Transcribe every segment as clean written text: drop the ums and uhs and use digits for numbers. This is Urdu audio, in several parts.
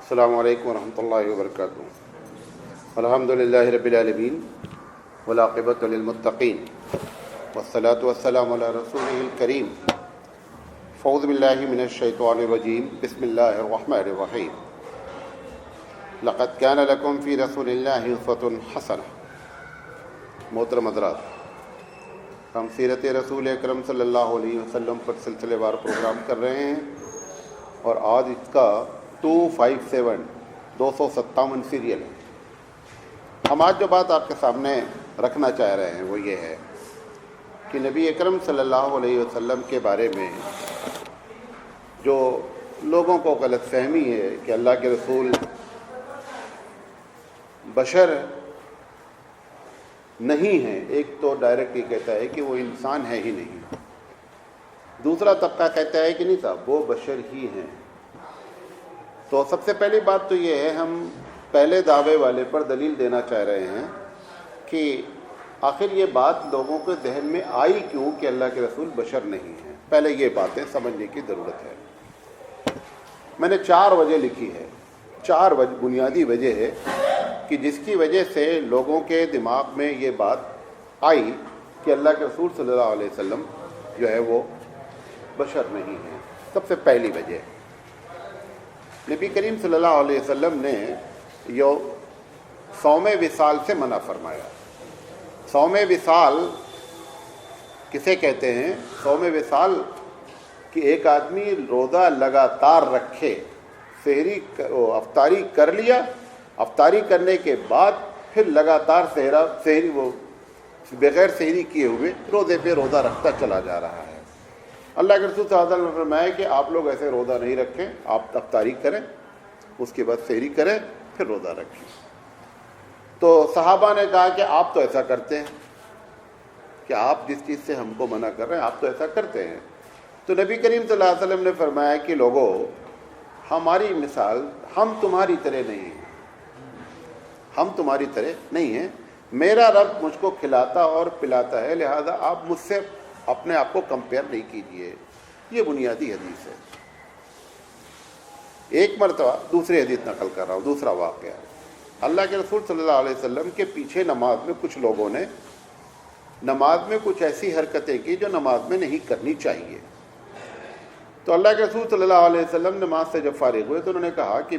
السلام علیکم ورحمۃ اللہ وبرکاتہ. الحمد للہ رب العالمین والعاقبۃ للمتقین والصلاۃ والسلام علی رسولہ الکریم. اعوذ باللہ من الشیطان الرجیم. بسم اللہ الرحمن الرحیم. لقد کان لکم فی رسول اللہ اسوۃ حسنہ. محترم حضرات، ہم سیرت رسول اکرم صلی اللہ علیہ وسلم پر سلسلے وار پروگرام کر رہے ہیں اور آج اس کا 257 سیریل ہے. ہم آج جو بات آپ کے سامنے رکھنا چاہ رہے ہیں وہ یہ ہے کہ نبی اکرم صلی اللہ علیہ وسلم کے بارے میں جو لوگوں کو غلط فہمی ہے کہ اللہ کے رسول بشر نہیں ہیں. ایک تو ڈائریکٹ یہ کہتا ہے کہ وہ انسان ہے ہی نہیں، دوسرا طبقہ کہتا ہے کہ نہیں صاحب وہ بشر ہی ہیں. تو سب سے پہلی بات تو یہ ہے، ہم پہلے دعوے والے پر دلیل دینا چاہ رہے ہیں کہ آخر یہ بات لوگوں کے ذہن میں آئی کیوں کہ اللہ کے رسول بشر نہیں ہیں. پہلے یہ باتیں سمجھنے کی ضرورت ہے. میں نے 4 وجہ لکھی ہے. 4 بنیادی وجہ ہے کہ جس کی وجہ سے لوگوں کے دماغ میں یہ بات آئی کہ اللہ کے رسول صلی اللہ علیہ وسلم جو ہے وہ بشر نہیں ہیں. سب سے پہلی وجہ، نبی کریم صلی اللہ علیہ وسلم نے صوم وصال سے منع فرمایا. صوم وصال کسے کہتے ہیں؟ صوم وصال کہ ایک آدمی روزہ لگاتار رکھے، افطاری کر لیا، افطاری کرنے کے بعد پھر لگاتار سحری وہ بغیر سحری کیے ہوئے روزے پہ روزہ رکھتا چلا جا رہا ہے. اللہ کے رسول صلی اللہ علیہ وسلم نے فرمایا کہ آپ لوگ ایسے روزہ نہیں رکھیں، آپ افطاری کریں، اس کے بعد سحری کریں، پھر روزہ رکھیں. تو صحابہ نے کہا کہ آپ تو ایسا کرتے ہیں، کہ آپ جس چیز سے ہم کو منع کر رہے ہیں آپ تو ایسا کرتے ہیں. تو نبی کریم صلی اللہ علیہ وسلم نے فرمایا کہ لوگوں، ہماری مثال ہم تمہاری طرح نہیں ہیں، ہم تمہاری طرح نہیں ہیں. میرا رب مجھ کو کھلاتا اور پلاتا ہے، لہذا آپ مجھ سے اپنے آپ کو کمپیئر نہیں کیجئے. یہ بنیادی حدیث ہے. ایک مرتبہ دوسری حدیث نقل کر رہا ہوں، دوسرا واقعہ. اللہ کے رسول صلی اللہ علیہ وسلم کے پیچھے نماز میں کچھ لوگوں نے نماز میں کچھ ایسی حرکتیں کی جو نماز میں نہیں کرنی چاہیے. تو اللہ کے رسول صلی اللہ علیہ وسلم نماز سے جب فارغ ہوئے تو انہوں نے کہا کہ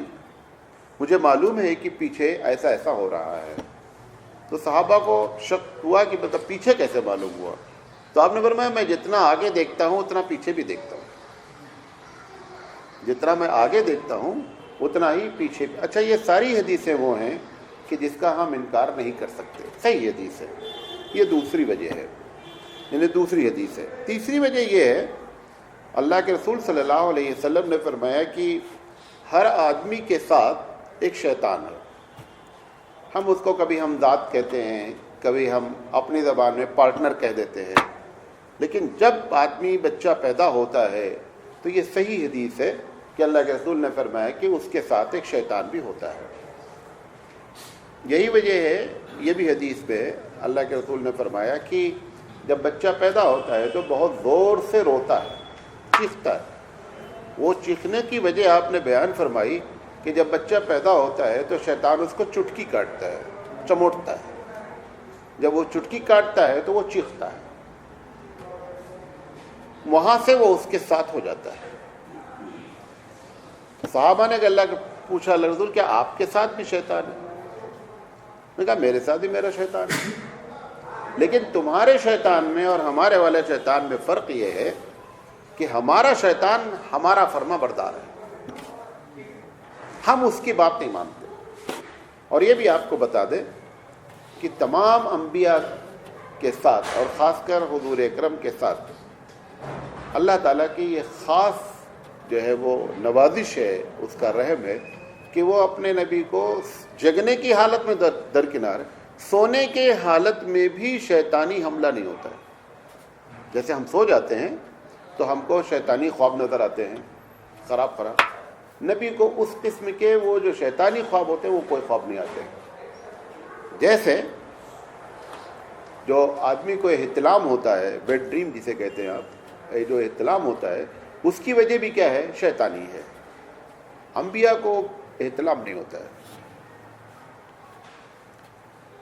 مجھے معلوم ہے کہ پیچھے ایسا ایسا ہو رہا ہے. تو صحابہ کو شک ہوا کہ مطلب پیچھے کیسے معلوم ہوا؟ تو آپ نے فرمایا میں جتنا آگے دیکھتا ہوں اتنا پیچھے بھی دیکھتا ہوں، جتنا میں آگے دیکھتا ہوں اتنا ہی پیچھے بھی. اچھا، یہ ساری حدیثیں وہ ہیں کہ جس کا ہم انکار نہیں کر سکتے، صحیح حدیث ہے. یہ دوسری وجہ ہے، یعنی دوسری حدیث ہے. تیسری وجہ یہ ہے، اللہ کے رسول صلی اللہ علیہ وسلم نے فرمایا کہ ہر آدمی کے ساتھ ایک شیطان ہے. ہم اس کو کبھی ہم ذات کہتے ہیں، کبھی ہم اپنی زبان میں پارٹنر کہہ دیتے ہیں، لیکن جب آدمی بچہ پیدا ہوتا ہے تو یہ صحیح حدیث ہے کہ اللہ کے رسول نے فرمایا کہ اس کے ساتھ ایک شیطان بھی ہوتا ہے. یہی وجہ ہے، یہ بھی حدیث میں اللہ کے رسول نے فرمایا کہ جب بچہ پیدا ہوتا ہے تو بہت زور سے روتا ہے، چیختا ہے. وہ چیخنے کی وجہ آپ نے بیان فرمائی کہ جب بچہ پیدا ہوتا ہے تو شیطان اس کو چٹکی کاٹتا ہے، چموٹتا ہے. جب وہ چٹکی کاٹتا ہے تو وہ چیختا ہے، وہاں سے وہ اس کے ساتھ ہو جاتا ہے. صحابہ نے اللہ کو پوچھا، اللہ رسول کیا آپ کے ساتھ بھی شیطان ہے؟ میں نے کہا میرے ساتھ بھی میرا شیطان ہے، لیکن تمہارے شیطان میں اور ہمارے والے شیطان میں فرق یہ ہے کہ ہمارا شیطان ہمارا فرما بردار ہے، ہم اس کی بات نہیں مانتے. اور یہ بھی آپ کو بتا دیں کہ تمام انبیاء کے ساتھ اور خاص کر حضور اکرم کے ساتھ اللہ تعالیٰ کی یہ خاص جو ہے وہ نوازش ہے، اس کا رحم ہے کہ وہ اپنے نبی کو جگنے کی حالت میں درکنار، سونے کے حالت میں بھی شیطانی حملہ نہیں ہوتا ہے. جیسے ہم سو جاتے ہیں تو ہم کو شیطانی خواب نظر آتے ہیں خراب، نبی کو اس قسم کے وہ جو شیطانی خواب ہوتے ہیں وہ کوئی خواب نہیں آتے. جیسے جو آدمی کو احتلام ہوتا ہے، بیڈ ڈریم جسے کہتے ہیں آپ، جو احتلام ہوتا ہے اس کی وجہ بھی کیا ہے؟ شیطانی ہے. انبیاء کو احتلام نہیں ہوتا ہے.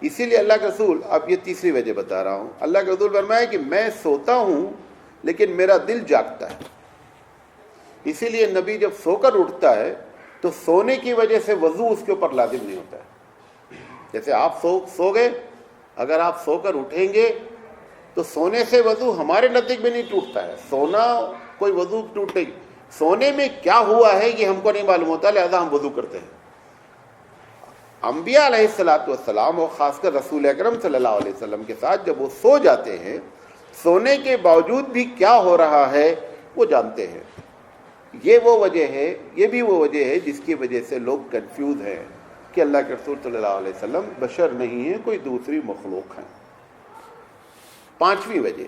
اسی لیے اللہ کے رسول، اب یہ تیسری وجہ بتا رہا ہوں، اللہ کے رسول فرمایا کہ میں سوتا ہوں لیکن میرا دل جاگتا ہے. اسی لیے نبی جب سو کر اٹھتا ہے تو سونے کی وجہ سے وضو اس کے اوپر لازم نہیں ہوتا ہے. جیسے آپ سو گئے، اگر آپ سو کر اٹھیں گے تو سونے سے وضو ہمارے نزدیک میں نہیں ٹوٹتا ہے. سونا کوئی وضو ٹوٹے، سونے میں کیا ہوا ہے یہ ہم کو نہیں معلوم ہوتا، لہذا ہم وضو کرتے ہیں. انبیاء علیہ الصلوۃ والسلام اور خاص کر رسول اکرم صلی اللہ علیہ وسلم کے ساتھ جب وہ سو جاتے ہیں، سونے کے باوجود بھی کیا ہو رہا ہے وہ جانتے ہیں. یہ وہ وجہ ہے، یہ بھی وہ وجہ ہے جس کی وجہ سے لوگ کنفیوز ہیں کہ اللہ کے رسول صلی اللہ علیہ وسلم بشر نہیں ہیں، کوئی دوسری مخلوق ہیں. پانچویں وجہ،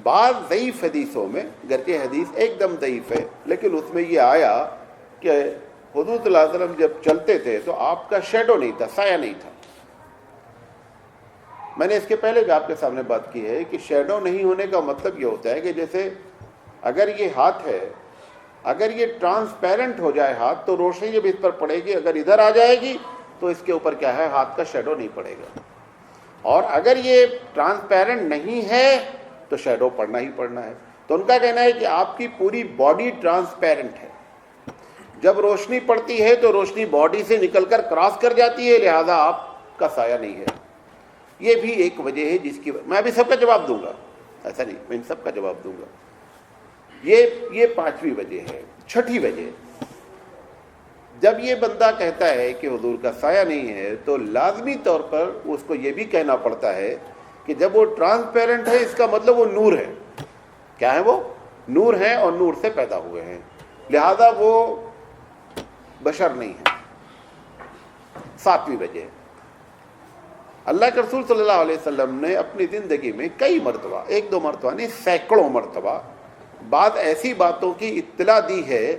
بعض ضعیف حدیثوں میں، گرچہ حدیث ایک دم ضعیف ہے لیکن اس میں یہ آیا کہ حضور صلی اللہ علیہ وسلم جب چلتے تھے تو آپ کا شیڈو نہیں تھا، سایہ نہیں تھا. میں نے اس کے پہلے بھی آپ کے سامنے بات کی ہے کہ شیڈو نہیں ہونے کا مطلب یہ ہوتا ہے کہ جیسے اگر یہ ہاتھ ہے، اگر یہ ٹرانسپیرنٹ ہو جائے ہاتھ تو روشنی جب اس پر پڑے گی، اگر ادھر آ جائے گی تو اس کے اوپر کیا ہے، ہاتھ کا شیڈو نہیں پڑے گا. اور اگر یہ ٹرانسپیرنٹ نہیں ہے تو شیڈو پڑنا ہی پڑنا ہے. تو ان کا کہنا ہے کہ آپ کی پوری باڈی ٹرانسپیرنٹ ہے، جب روشنی پڑتی ہے تو روشنی باڈی سے نکل کر کراس کر جاتی ہے، لہذا آپ کا سایہ نہیں ہے. یہ بھی ایک وجہ ہے جس کی میں ابھی سب کا جواب دوں گا، ایسا نہیں، میں ان سب کا جواب دوں گا. یہ پانچویں وجہ ہے. چھٹی وجہ، جب یہ بندہ کہتا ہے کہ حضور کا سایہ نہیں ہے تو لازمی طور پر اس کو یہ بھی کہنا پڑتا ہے کہ جب وہ ٹرانسپیرنٹ ہے اس کا مطلب وہ نور ہے. کیا ہے؟ وہ نور ہے اور نور سے پیدا ہوئے ہیں، لہذا وہ بشر نہیں ہے. ساتویں وجہ، اللہ کے رسول صلی اللہ علیہ وسلم نے اپنی زندگی میں کئی مرتبہ، ایک دو مرتبہ نہیں، سینکڑوں مرتبہ بعض ایسی باتوں کی اطلاع دی ہے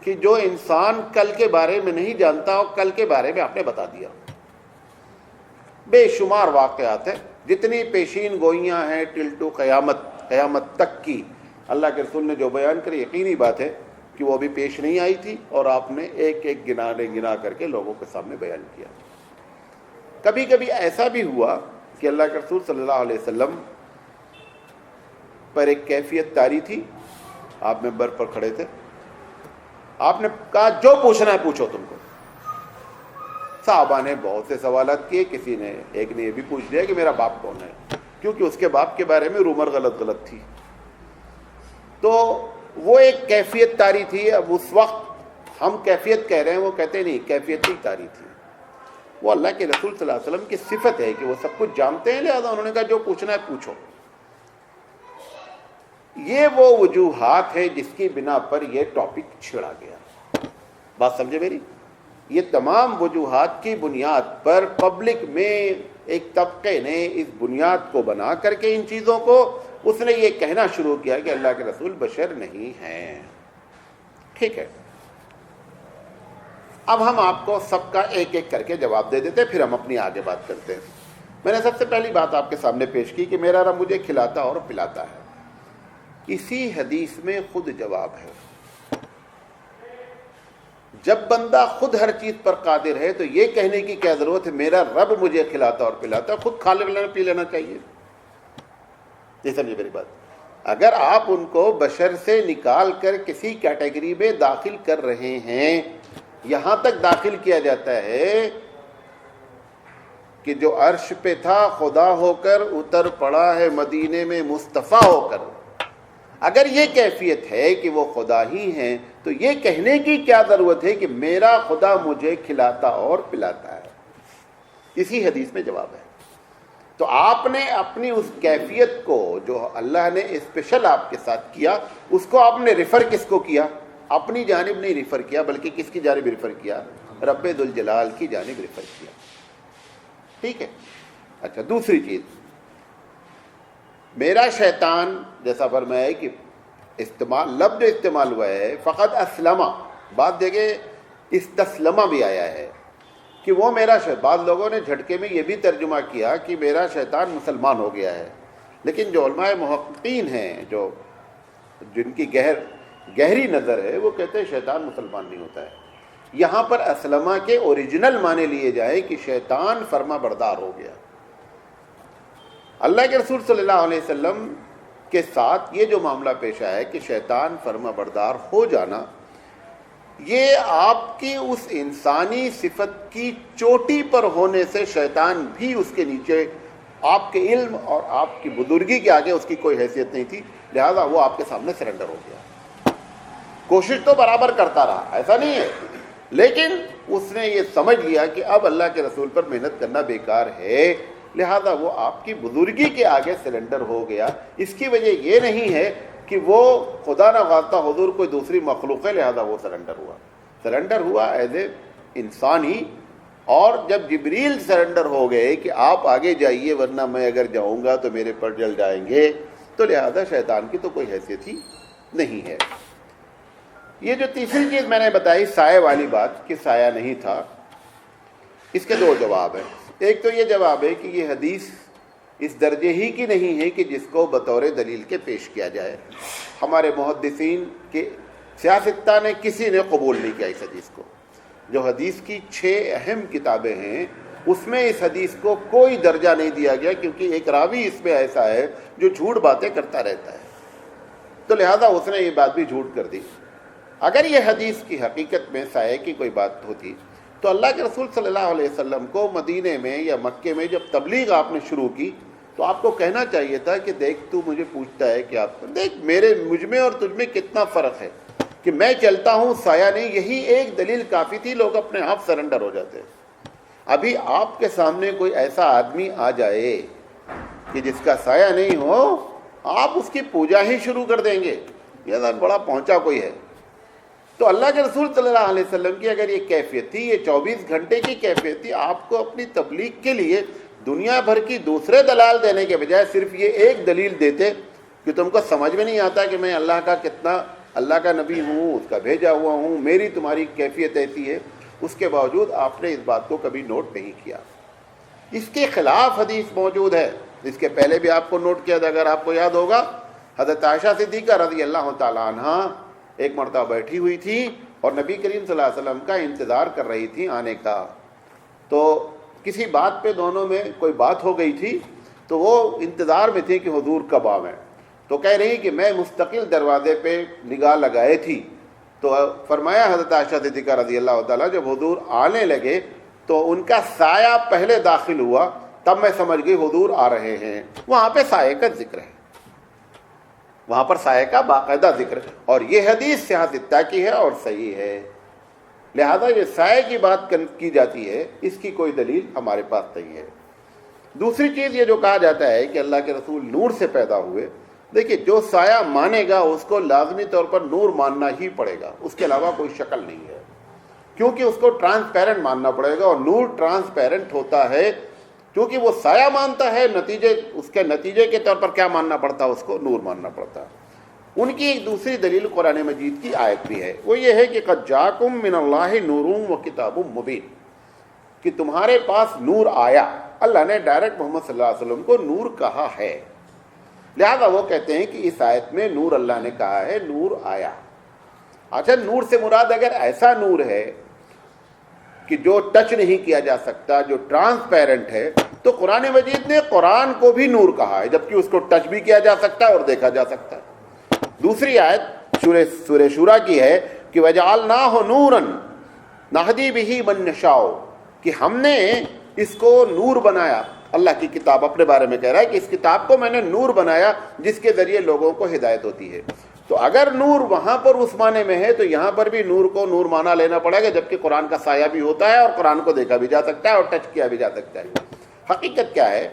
کہ جو انسان کل کے بارے میں نہیں جانتا اور کل کے بارے میں آپ نے بتا دیا. بے شمار واقعات ہیں، جتنی پیشین گوئیاں ہیں ٹل ٹو قیامت تک کی اللہ کے رسول نے جو بیان کری، یقینی بات ہے کہ وہ ابھی پیش نہیں آئی تھی اور آپ نے ایک ایک گنا کر کے لوگوں کے سامنے بیان کیا. کبھی کبھی ایسا بھی ہوا کہ اللہ کے رسول صلی اللہ علیہ وسلم پر ایک کیفیت طاری تھی، آپ منبر پر کھڑے تھے، آپ نے کہا جو پوچھنا ہے پوچھو تم کو. صحابہ نے بہت سے سوالات کیے، ایک نے یہ بھی پوچھ لیا کہ میرا باپ کون ہے، کیونکہ اس کے باپ کے بارے میں رومر غلط تھی. تو وہ ایک کیفیت طاری تھی. اب اس وقت ہم کیفیت کہہ رہے ہیں، وہ کہتے نہیں، کیفیت ہی طاری تھی. وہ اللہ کے رسول صلی اللہ علیہ وسلم کی صفت ہے کہ وہ سب کچھ جانتے ہیں، لہذا انہوں نے کہا جو پوچھنا ہے پوچھو. یہ وہ وجوہات ہے جس کی بنا پر یہ ٹاپک چھڑا گیا. بات سمجھے میری؟ یہ تمام وجوہات کی بنیاد پر پبلک میں ایک طبقے نے اس بنیاد کو بنا کر کے ان چیزوں کو، اس نے یہ کہنا شروع کیا کہ اللہ کے رسول بشر نہیں ہیں. ٹھیک ہے، اب ہم آپ کو سب کا ایک ایک کر کے جواب دے دیتے، پھر ہم اپنی آگے بات کرتے ہیں. میں نے سب سے پہلی بات آپ کے سامنے پیش کی کہ میرا رب مجھے کھلاتا اور پلاتا ہے. اسی حدیث میں خود جواب ہے. جب بندہ خود ہر چیز پر قادر ہے تو یہ کہنے کی کیا ضرورت ہے میرا رب مجھے کھلاتا اور پلاتا؟ خود کھا لینا پی لینا چاہیے. یہ سمجھے میری بات. اگر آپ ان کو بشر سے نکال کر کسی کیٹیگری میں داخل کر رہے ہیں، یہاں تک داخل کیا جاتا ہے کہ جو عرش پہ تھا خدا ہو کر اتر پڑا ہے مدینے میں مصطفیٰ ہو کر. اگر یہ کیفیت ہے کہ وہ خدا ہی ہیں تو یہ کہنے کی کیا ضرورت ہے کہ میرا خدا مجھے کھلاتا اور پلاتا ہے؟ اسی حدیث میں جواب ہے. تو آپ نے اپنی اس کیفیت کو جو اللہ نے اسپیشل آپ کے ساتھ کیا، اس کو آپ نے ریفر کس کو کیا؟ اپنی جانب نہیں ریفر کیا، بلکہ کس کی جانب ریفر کیا؟ رب ذوالجلال کی جانب ریفر کیا. ٹھیک ہے. اچھا، دوسری چیز، میرا شیطان جیسا فرمایا ہے کہ لفظ جو استعمال ہوا ہے فقط اسلمہ، بعض جگہ استسلمہ بھی آیا ہے کہ وہ میرا بعض لوگوں نے جھٹکے میں یہ بھی ترجمہ کیا کہ میرا شیطان مسلمان ہو گیا ہے. لیکن جو علماء محققین ہیں، جن کی گہری نظر ہے، وہ کہتے ہیں شیطان مسلمان نہیں ہوتا ہے. یہاں پر اسلمہ کے اوریجنل معنی لیے جائیں کہ شیطان فرما بردار ہو گیا. اللہ کے رسول صلی اللہ علیہ وسلم کے ساتھ یہ جو معاملہ پیش آیا ہے کہ شیطان فرما بردار ہو جانا، یہ آپ کی اس انسانی صفت کی چوٹی پر ہونے سے شیطان بھی اس کے نیچے، آپ کے علم اور آپ کی بزرگی کے آگے اس کی کوئی حیثیت نہیں تھی، لہذا وہ آپ کے سامنے سرنڈر ہو گیا. کوشش تو برابر کرتا رہا، ایسا نہیں ہے، لیکن اس نے یہ سمجھ لیا کہ اب اللہ کے رسول پر محنت کرنا بیکار ہے، لہذا وہ آپ کی بزرگی کے آگے سرنڈر ہو گیا. اس کی وجہ یہ نہیں ہے کہ وہ خدا نہ خواستہ حضور کوئی دوسری مخلوق ہے لہذا وہ سرنڈر ہوا ایز اے انسانی. اور جب جبریل سرنڈر ہو گئے کہ آپ آگے جائیے ورنہ میں اگر جاؤں گا تو میرے پر جل جائیں گے، تو لہذا شیطان کی تو کوئی حیثیت ہی نہیں ہے. یہ جو تیسری چیز میں نے بتائی سائے والی بات کہ سایہ نہیں تھا، اس کے دو جواب ہیں. ایک تو یہ جواب ہے کہ یہ حدیث اس درجے ہی کی نہیں ہے کہ جس کو بطور دلیل کے پیش کیا جائے. ہمارے محدثین کے سیاستہ نے کسی نے قبول نہیں کیا اس حدیث کو. جو حدیث کی 6 اہم کتابیں ہیں اس میں اس حدیث کو کوئی درجہ نہیں دیا گیا، کیونکہ ایک راوی اس میں ایسا ہے جو جھوٹ باتیں کرتا رہتا ہے، تو لہذا اس نے یہ بات بھی جھوٹ کر دی. اگر یہ حدیث کی حقیقت میں سائے کی کوئی بات ہوتی تو اللہ کے رسول صلی اللہ علیہ وسلم کو مدینے میں یا مکے میں جب تبلیغ آپ نے شروع کی تو آپ کو کہنا چاہیے تھا کہ دیکھ تو مجھے پوچھتا ہے کہ آپ دیکھ مجھ میں اور تجھ میں کتنا فرق ہے کہ میں چلتا ہوں سایہ نہیں. یہی ایک دلیل کافی تھی، لوگ اپنے آپ سرنڈر ہو جاتے. ابھی آپ کے سامنے کوئی ایسا آدمی آ جائے کہ جس کا سایہ نہیں ہو، آپ اس کی پوجا ہی شروع کر دیں گے، یہ بڑا پہنچا کوئی ہے. تو اللہ کے رسول صلی اللہ علیہ وسلم کی اگر یہ کیفیت تھی، یہ 24 گھنٹے کی کیفیت تھی، آپ کو اپنی تبلیغ کے لیے دنیا بھر کی دوسرے دلال دینے کے بجائے صرف یہ ایک دلیل دیتے کہ تم کو سمجھ میں نہیں آتا کہ میں اللہ کا نبی ہوں، اس کا بھیجا ہوا ہوں، میری تمہاری کیفیت ایسی ہے. اس کے باوجود آپ نے اس بات کو کبھی نوٹ نہیں کیا. اس کے خلاف حدیث موجود ہے، اس کے پہلے بھی آپ کو نوٹ کیا تھا. اگر آپ کو یاد ہوگا، حضرت عائشہ صدیقہ رضی اللہ تعالیٰ عنہ ایک مرتبہ بیٹھی ہوئی تھی اور نبی کریم صلی اللہ علیہ وسلم کا انتظار کر رہی تھی آنے کا. تو کسی بات پہ دونوں میں کوئی بات ہو گئی تھی، تو وہ انتظار میں تھی کہ حضور کب آویں. تو کہہ رہی کہ میں مستقل دروازے پہ نگاہ لگائے تھی. تو فرمایا حضرت عائشہ صدیقہ رضی اللہ تعالیٰ جب حضور آنے لگے تو ان کا سایہ پہلے داخل ہوا، تب میں سمجھ گئی حضور آ رہے ہیں. وہاں پہ سایہ کا ذکر ہے، وہاں پر سایہ کا باقاعدہ ذکر ہے، اور یہ حدیث صحاح کی ہے اور صحیح ہے. لہذا یہ سایہ کی بات کی جاتی ہے، اس کی کوئی دلیل ہمارے پاس نہیں ہے. دوسری چیز یہ جو کہا جاتا ہے کہ اللہ کے رسول نور سے پیدا ہوئے، دیکھیے جو سایہ مانے گا اس کو لازمی طور پر نور ماننا ہی پڑے گا، اس کے علاوہ کوئی شکل نہیں ہے، کیونکہ اس کو ٹرانسپیرنٹ ماننا پڑے گا، اور نور ٹرانسپیرنٹ ہوتا ہے کیونکہ وہ سایہ مانتا ہے. اس کے نتیجے کے طور پر کیا ماننا پڑتا ہے؟ اس کو نور ماننا پڑتا ہے. ان کی ایک دوسری دلیل قرآن مجید کی آیت بھی ہے، وہ یہ ہے کہ قد جاکم من اللہ نور و کتاب مبین، کہ تمہارے پاس نور آیا. اللہ نے ڈائریکٹ محمد صلی اللہ علیہ وسلم کو نور کہا ہے، لہذا وہ کہتے ہیں کہ اس آیت میں نور اللہ نے کہا ہے، نور آیا. اچھا، نور سے مراد اگر ایسا نور ہے کہ جو ٹچ نہیں کیا جا سکتا، جو ٹرانسپیرنٹ ہے، تو قرآن مجید نے قرآن کو بھی نور کہا ہے، جبکہ اس کو ٹچ بھی کیا جا سکتا ہے اور دیکھا جا سکتا ہے. دوسری آیت سورہ شورى کی ہے کہ وَجَعَلْنَاهُ نُورًا نَهْدِي بِهِ مَن نَّشَاءُ، کہ ہم نے اس کو نور بنایا. اللہ کی کتاب اپنے بارے میں کہہ رہا ہے کہ اس کتاب کو میں نے نور بنایا جس کے ذریعے لوگوں کو ہدایت ہوتی ہے. تو اگر نور وہاں پر اس معنی میں ہے تو یہاں پر بھی نور کو نور مانا لینا پڑے گا، جبکہ قرآن کا سایہ بھی ہوتا ہے اور قرآن کو دیکھا بھی جا سکتا ہے اور ٹچ کیا بھی جا سکتا ہے. حقیقت کیا ہے؟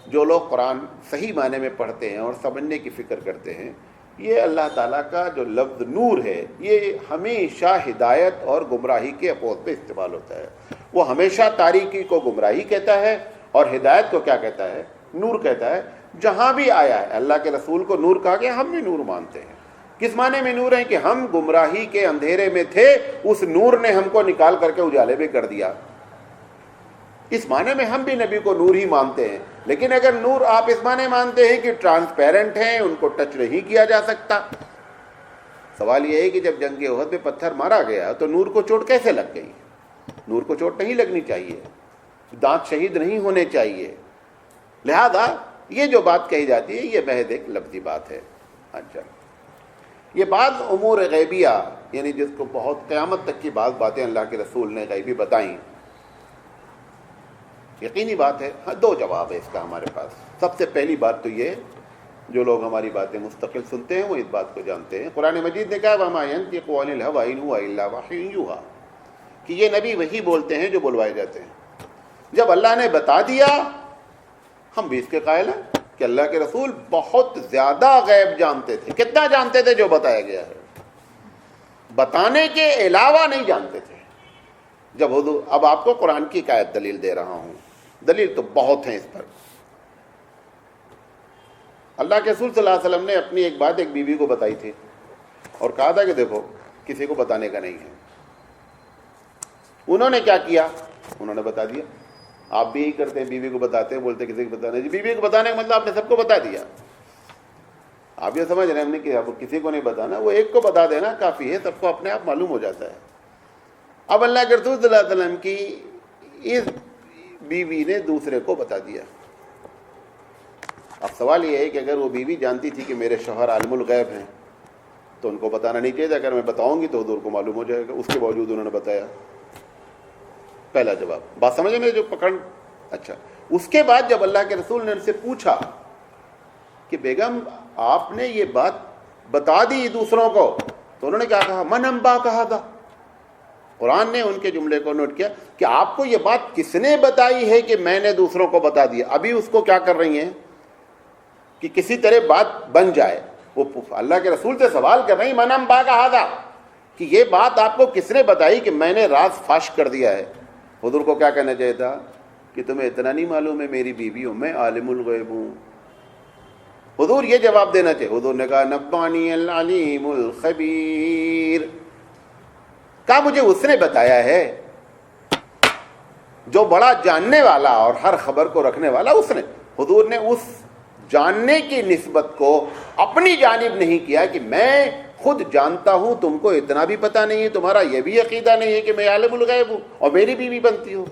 جو لوگ قرآن صحیح معنی میں پڑھتے ہیں اور سمجھنے کی فکر کرتے ہیں، یہ اللہ تعالیٰ کا جو لفظ نور ہے یہ ہمیشہ ہدایت اور گمراہی کے اپوز پہ استعمال ہوتا ہے. وہ ہمیشہ تاریکی کو گمراہی کہتا ہے اور ہدایت کو کیا کہتا ہے؟ نور کہتا ہے. جہاں بھی آیا ہے اللہ کے رسول کو نور کہا گیا، ہم بھی نور مانتے ہیں. کس معنی میں نور ہے؟ کہ ہم گمراہی کے اندھیرے میں تھے، اس نور نے ہم کو نکال کر کے اجالے میں کر دیا. اس معنی میں ہم بھی نبی کو نور ہی مانتے ہیں. لیکن اگر نور آپ اس معنی مانتے ہیں کہ ٹرانسپیرنٹ ہیں، ان کو ٹچ نہیں کیا جا سکتا، سوال یہ ہے کہ جب جنگ احد میں پتھر مارا گیا تو نور کو چوٹ کیسے لگ گئی؟ نور کو چوٹ نہیں لگنی چاہیے، دانت شہید نہیں ہونے چاہیے، لہذا یہ جو بات کہی جاتی ہے یہ محض ایک لفظی بات ہے۔ اچھا، یہ بعض امور غیبیہ یعنی جس کو بہت قیامت تک کی بعض باتیں اللہ کے رسول نے غیبی بتائیں، یقینی بات ہے۔ ہاں، دو جواب ہے اس کا ہمارے پاس۔ سب سے پہلی بات تو یہ، جو لوگ ہماری باتیں مستقل سنتے ہیں وہ اس بات کو جانتے ہیں، قرآن مجید نے کہا وَمَا يَنطِقُ عَنِ الْهَوَىٰ إِنْ هُوَ إِلَّا وَحْيٌ يُوحَىٰ، کہ یہ نبی وہی بولتے ہیں جو بلوائے جاتے ہیں۔ جب اللہ نے بتا دیا، ہم بھی اس کے قائل ہیں کہ اللہ کے رسول بہت زیادہ غیب جانتے تھے۔ کتنا جانتے تھے جو بتایا گیا ہے؟ بتانے کے علاوہ نہیں جانتے تھے۔ جب حضور، اب آپ کو قرآن کی ایک آیت دلیل دے رہا ہوں، دلیل تو بہت ہیں اس پر۔ اللہ کے رسول صلی اللہ علیہ وسلم نے اپنی ایک بات ایک بیوی کو بتائی تھی اور کہا تھا کہ دیکھو کسی کو بتانے کا نہیں ہے۔ انہوں نے کیا کیا؟ انہوں نے بتا دیا۔ آپ بھی یہی کرتے ہیں، بیوی کو بتاتے ہیں، بولتے کسی کو بتانا جی، بیوی کو بتانے کا مطلب آپ نے سب کو بتا دیا۔ آپ یہ سمجھ رہے ہیں ہم نے کہ آپ کسی کو نہیں بتانا، وہ ایک کو بتا دینا کافی ہے، سب کو اپنے آپ معلوم ہو جاتا ہے۔ اب اللہ کے رسول صلی اللہ علیہ وسلم کی اس بیوی نے دوسرے کو بتا دیا۔ اب سوال یہ ہے کہ اگر وہ بیوی جانتی تھی کہ میرے شوہر عالم الغیب ہیں تو ان کو بتانا نہیں چاہیے، اگر میں بتاؤں گی تو حضور کو معلوم ہو جائے گا، اس کے باوجود انہوں نے بتایا۔ پہلا جواب، بات سمجھے میرے جو پکڑ۔ اچھا، اس کے بعد جب اللہ کے رسول نے ان سے پوچھا کہ بیگم آپ نے یہ بات بتا دی دوسروں کو، تو انہوں نے کیا کہا؟ من انبا کہا تھا۔ قرآن نے ان کے جملے کو نوٹ کیا کہ آپ کو یہ بات کس نے بتائی ہے کہ میں نے دوسروں کو بتا دیا۔ ابھی اس کو کیا کر رہی ہیں کہ کسی طرح بات بن جائے، وہ اللہ کے رسول سے سوال کر رہی ہیں من انبا کہا تھا، کہ یہ بات آپ کو کس نے بتائی کہ میں نے راز فاش کر دیا ہے۔ حضور کو کیا کہنا چاہیے تھا کہ تمہیں اتنا نہیں معلوم ہے میری بیوی ہوں، میں عالم الغیب ہوں۔ حضور یہ جواب دینا چاہیے۔ حضور نے کہا نبانی العلیم الخبیر، کہا مجھے اس نے بتایا ہے جو بڑا جاننے والا اور ہر خبر کو رکھنے والا، اس نے۔ حضور نے اس جاننے کی نسبت کو اپنی جانب نہیں کیا کہ میں خود جانتا ہوں، تم کو اتنا بھی پتہ نہیں ہے، تمہارا یہ بھی عقیدہ نہیں ہے کہ میں عالم الغیب ہوں اور میری بیوی بنتی ہوں۔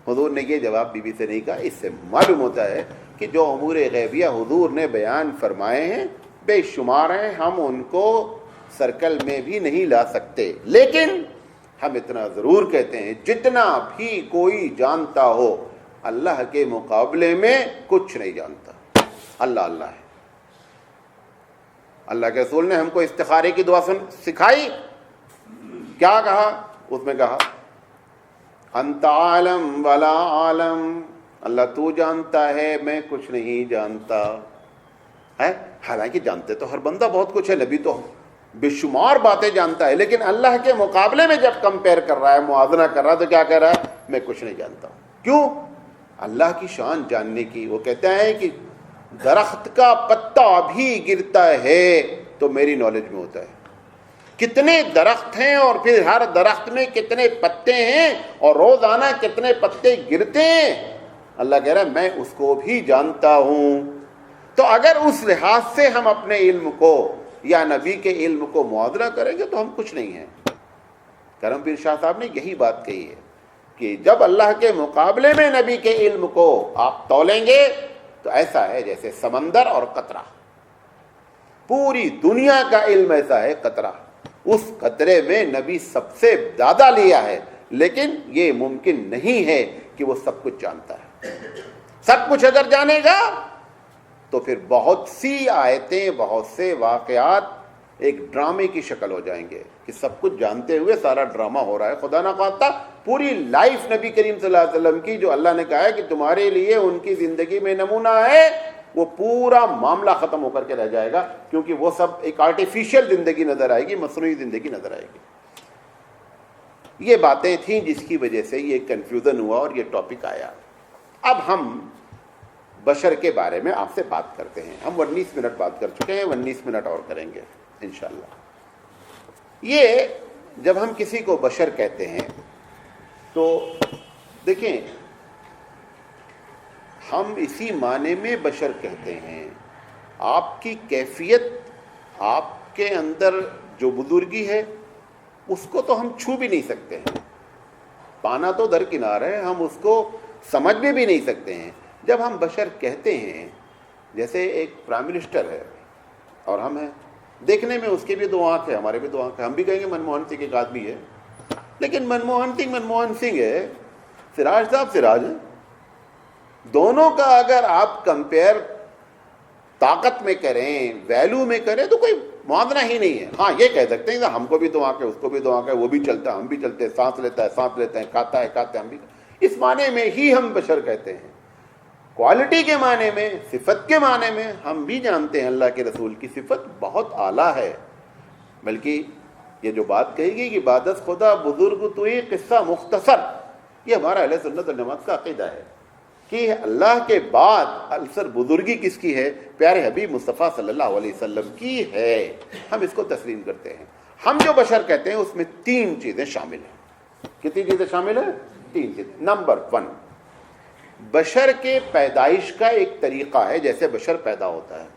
حضور نے یہ جواب بیوی سے نہیں کہا۔ اس سے معلوم ہوتا ہے کہ جو امور غیبیہ حضور نے بیان فرمائے ہیں بے شمار ہیں، ہم ان کو سرکل میں بھی نہیں لا سکتے، لیکن ہم اتنا ضرور کہتے ہیں جتنا بھی کوئی جانتا ہو اللہ کے مقابلے میں کچھ نہیں جانتا۔ اللہ اللہ ہے۔ اللہ کے رسول نے ہم کو استخارے کی دعا سکھائی، کیا کہا؟ اس میں کہا انت عالم ولا عالم، اللہ تو جانتا ہے میں کچھ نہیں جانتا ہے۔ حالانکہ جانتے تو ہر بندہ بہت کچھ ہے، نبی تو بے شمار باتیں جانتا ہے، لیکن اللہ کے مقابلے میں جب کمپیئر کر رہا ہے، موازنہ کر رہا ہے، تو کیا کہہ رہا ہے؟ میں کچھ نہیں جانتا ہوں۔ کیوں؟ اللہ کی شان جاننے کی۔ وہ کہتے ہیں کہ درخت کا پتا بھی گرتا ہے تو میری نالج میں ہوتا ہے، کتنے درخت ہیں اور پھر ہر درخت میں کتنے پتے ہیں اور روزانہ کتنے پتے گرتے ہیں، اللہ کہہ رہا ہے میں اس کو بھی جانتا ہوں۔ تو اگر اس لحاظ سے ہم اپنے علم کو یا نبی کے علم کو موازنہ کریں گے تو ہم کچھ نہیں ہیں۔ کرم پیر شاہ صاحب نے یہی بات کہی ہے کہ جب اللہ کے مقابلے میں نبی کے علم کو آپ تولیں گے تو ایسا ہے جیسے سمندر اور قطرہ، پوری دنیا کا علم ایسا ہے قطرہ، اس قطرے میں نبی سب سے زیادہ لیا ہے، لیکن یہ ممکن نہیں ہے کہ وہ سب کچھ جانتا ہے۔ سب کچھ اگر جانے گا تو پھر بہت سی آیتیں، بہت سے واقعات ایک ڈرامے کی شکل ہو جائیں گے کہ سب کچھ جانتے ہوئے سارا ڈرامہ ہو رہا ہے۔ خدا نہ خواستہ پوری لائف نبی کریم صلی اللہ علیہ وسلم کی جو اللہ نے کہا ہے کہ تمہارے لیے ان کی زندگی میں نمونہ ہے، وہ پورا معاملہ ختم ہو کر کے رہ جائے گا، کیونکہ وہ سب ایک آرٹیفیشل زندگی نظر آئے گی، مصنوعی زندگی نظر آئے گی۔ یہ باتیں تھیں جس کی وجہ سے یہ کنفیوژن ہوا اور یہ ٹاپک آیا۔ اب ہم بشر کے بارے میں آپ سے بات کرتے ہیں۔ ہم 19 منٹ بات کر چکے ہیں، 19 منٹ اور کریں گے انشاءاللہ۔ یہ جب ہم کسی کو بشر کہتے ہیں تو دیکھیں، ہم اسی معنی میں بشر کہتے ہیں، آپ کی کیفیت، آپ کے اندر جو بزرگی ہے اس کو تو ہم چھو بھی نہیں سکتے ہیں، پانا تو درکنار ہے، ہم اس کو سمجھ بھی نہیں سکتے ہیں۔ جب ہم بشر کہتے ہیں، جیسے ایک پرائم منسٹر ہے اور ہم ہیں، دیکھنے میں اس کے بھی دو آنکھ ہے، ہمارے بھی دو آنکھ ہے، ہم بھی کہیں گے منموہن سنگھ ایک آدمی ہے، لیکن منموہن سنگھ ہے، سراج صاحب سراج ہے۔ دونوں کا اگر آپ کمپیئر طاقت میں کریں، ویلو میں کریں، تو کوئی موازنہ ہی نہیں ہے۔ ہاں یہ کہہ سکتے ہیں کہ ہم کو بھی دو آنکھ ہے، اس کو بھی دو آنکھ ہے، وہ بھی چلتا ہے، ہم بھی چلتے ہیں، سانس لیتا ہے، سانس لیتے ہیں، کھاتا ہے، کھاتے ہیں، ہم بھی، اس معنی میں ہی ہم بشر کہتے ہیں۔ کوالٹی کے معنی میں، صفت کے معنی میں ہم بھی جانتے ہیں اللہ کے رسول کی صفت بہت اعلیٰ ہے، بلکہ یہ جو بات کہی گئی کہ بعد از خدا بزرگ تو یہ قصہ مختصر، یہ ہمارا اہل سنت والجماعت کا عقیدہ ہے کہ اللہ کے بعد اکثر بزرگی کس کی ہے؟ پیارے حبیب مصطفیٰ صلی اللہ علیہ وسلم کی ہے۔ ہم اس کو تسلیم کرتے ہیں۔ ہم جو بشر کہتے ہیں اس میں تین چیزیں شامل ہیں۔ کتنی چیزیں شامل ہیں؟ تین چیزیں۔ نمبر 1، بشر کے پیدائش کا ایک طریقہ ہے، جیسے بشر پیدا ہوتا ہے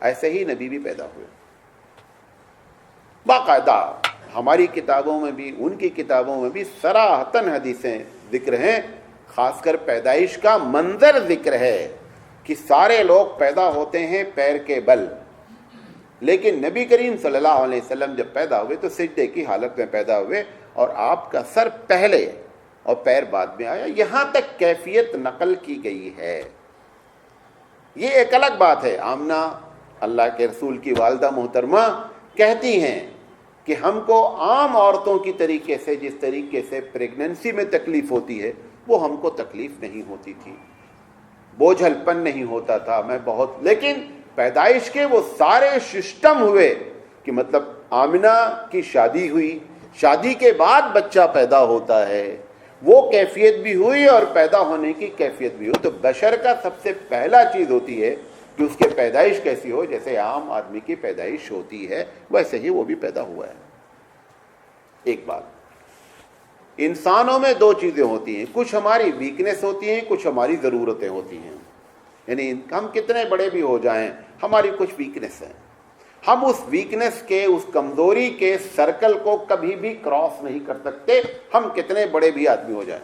ایسے ہی نبی بھی پیدا ہوئے۔ باقاعدہ ہماری کتابوں میں بھی، ان کی کتابوں میں بھی صراحتاً حدیثیں ذکر ہیں، خاص کر پیدائش کا منظر ذکر ہے کہ سارے لوگ پیدا ہوتے ہیں پیر کے بل، لیکن نبی کریم صلی اللہ علیہ وسلم جب پیدا ہوئے تو سجدے کی حالت میں پیدا ہوئے، اور آپ کا سر پہلے اور پیر بعد میں آیا، یہاں تک کیفیت نقل کی گئی ہے۔ یہ ایک الگ بات ہے۔ آمنہ اللہ کے رسول کی والدہ محترمہ کہتی ہیں کہ ہم کو عام عورتوں کی طریقے سے، جس طریقے سے پریگننسی میں تکلیف ہوتی ہے وہ ہم کو تکلیف نہیں ہوتی تھی، بوجھل پن نہیں ہوتا تھا، میں بہت، لیکن پیدائش کے وہ سارے سسٹم ہوئے کہ مطلب آمنہ کی شادی ہوئی، شادی کے بعد بچہ پیدا ہوتا ہے، وہ کیفیت بھی ہوئی اور پیدا ہونے کی کیفیت بھی ہوئی۔ تو بشر کا سب سے پہلا چیز ہوتی ہے کہ اس کے پیدائش کیسی ہو، جیسے عام آدمی کی پیدائش ہوتی ہے ویسے ہی وہ بھی پیدا ہوا ہے۔ ایک بات، انسانوں میں دو چیزیں ہوتی ہیں، کچھ ہماری ویکنس ہوتی ہیں، کچھ ہماری ضرورتیں ہوتی ہیں۔ یعنی ہم کتنے بڑے بھی ہو جائیں، ہماری کچھ ویکنس ہیں، ہم اس ویکنس کے، اس کمزوری کے سرکل کو کبھی بھی کراس نہیں کر سکتے، ہم کتنے بڑے بھی آدمی ہو جائیں۔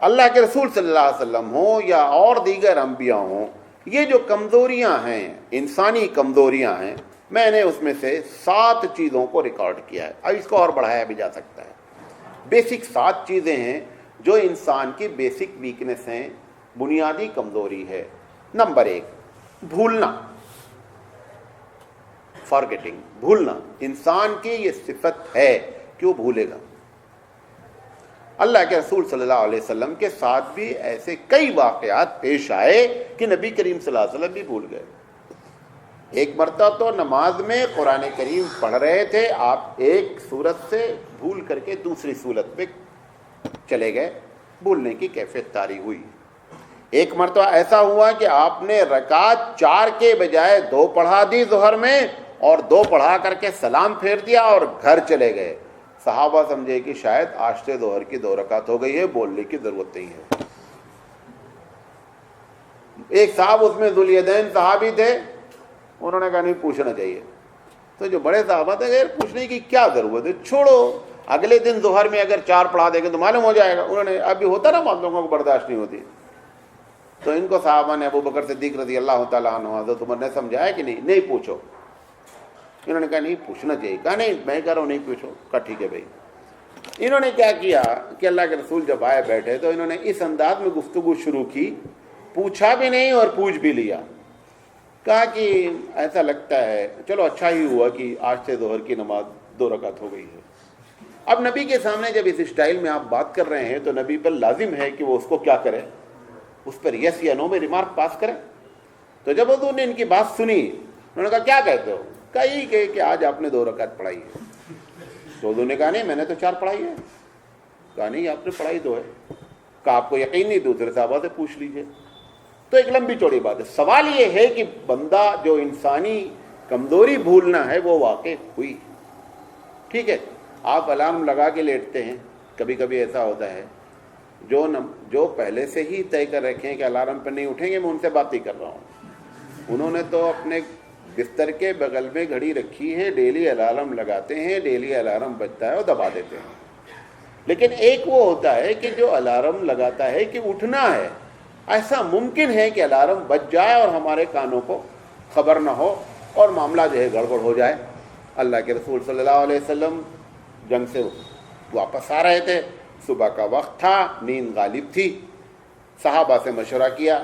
اللہ کے رسول صلی اللہ علیہ وسلم ہوں یا اور دیگر انبیاء ہوں، یہ جو کمزوریاں ہیں، انسانی کمزوریاں ہیں، میں نے اس میں سے 7 چیزوں کو ریکارڈ کیا ہے، اب اس کو اور بڑھایا بھی جا سکتا ہے۔ بیسک 7 چیزیں ہیں جو انسان کی بیسک ویکنس ہیں، بنیادی کمزوری ہے۔ نمبر 1، بھولنا، فارگیٹنگ، بھولنا۔ انسان کی یہ صفت ہے کہ وہ بھولے گا۔ اللہ کے رسول صلی اللہ علیہ وسلم کے ساتھ بھی ایسے کئی واقعات پیش آئے کہ نبی کریم صلی اللہ علیہ وسلم بھی بھول گئے۔ ایک مرتبہ تو نماز میں قرآن کریم پڑھ رہے تھے، آپ ایک سورت سے بھول کر کے دوسری سورت پہ چلے گئے، بھولنے کی کیفیت طاری ہوئی۔ ایک مرتبہ ایسا ہوا کہ آپ نے رکعت 4 کے بجائے 2 پڑھا دی ظہر میں، اور 2 پڑھا کر کے سلام پھیر دیا اور گھر چلے گئے۔ صحابہ سمجھے کہ شاید آج سے ظہر کی 2 رکعت ہو گئی ہے، بولنے کی ضرورت نہیں ہے۔ ایک صاحب اس میں ذوالیدین صحابی تھے، انہوں نے کہا نہیں پوچھنا چاہیے۔ تو جو بڑے صحابہ تھے کہ پوچھنے کی کیا ضرورت ہے، چھوڑو، اگلے دن ظہر میں اگر 4 پڑھا دیں گے تو معلوم ہو جائے گا۔ انہوں نے، ابھی ہوتا نا بعض لوگوں کو برداشت نہیں ہوتی، تو ان کو صحابہ نے، ابو بکر صدیق رضی اللہ تعالیٰ عنہ، حضرت عمر نے سمجھایا کہ نہیں پوچھو۔ انہوں نے کہا نہیں پوچھنا چاہیے۔ کہا نہیں، میں کہہ رہا ہوں نہیں پوچھو۔ کہا ٹھیک ہے بھائی۔ انہوں نے کیا کیا کہ اللہ کے رسول جب آئے بیٹھے تو انہوں نے اس انداز میں گفتگو شروع کی، پوچھا بھی نہیں اور پوچھ بھی لیا۔ کہا کہ ایسا لگتا ہے، چلو اچھا ہی ہوا کہ آج سے ظہر کی نماز 2 رکعت ہو گئی ہے۔ اب نبی کے سامنے جب اس اسٹائل میں آپ بات کر رہے ہیں تو نبی پر لازم ہے کہ وہ اس کو کیا کرے، اس پر یس یا نو میں ریمارک پاس کرے۔ تو جب حضور نے ان کی بات سنی، انہوں نے کہا کیا کہتے ہو؟ کہا یہی کہ آج آپ نے 2 رکعت پڑھائی ہے۔ تو حضور نے کہا نہیں، میں نے تو 4 پڑھائی ہے۔ کہا نہیں، آپ نے پڑھائی 2 ہے۔ کہا آپ کو یقین نہیں، دوسرے صحابہ سے پوچھ لیجئے۔ تو ایک لمبی چوڑی بات ہے۔ سوال یہ ہے کہ بندہ جو انسانی کمزوری بھولنا ہے وہ واقع ہوئی، ٹھیک ہے۔ آپ الارم لگا کے لیٹتے ہیں، کبھی کبھی ایسا ہوتا ہے، جو پہلے سے ہی طے کر رکھے ہیں کہ الارم پہ نہیں اٹھیں گے، میں ان سے بات ہی کر رہا ہوں، انہوں نے تو اپنے بستر کے بغل میں گھڑی رکھی ہے، ڈیلی الارم لگاتے ہیں، ڈیلی الارم بجتا ہے اور دبا دیتے ہیں. لیکن ایک وہ ہوتا ہے کہ جو الارم لگاتا ہے کہ اٹھنا ہے، ایسا ممکن ہے کہ الارم بج جائے اور ہمارے کانوں کو خبر نہ ہو اور معاملہ جو ہے گڑبڑ ہو جائے. اللہ کے رسول صلی اللہ علیہ وسلم جنگ سے واپس آ رہے تھے، صبح کا وقت تھا، نیند غالب تھی. صحابہ سے مشورہ کیا،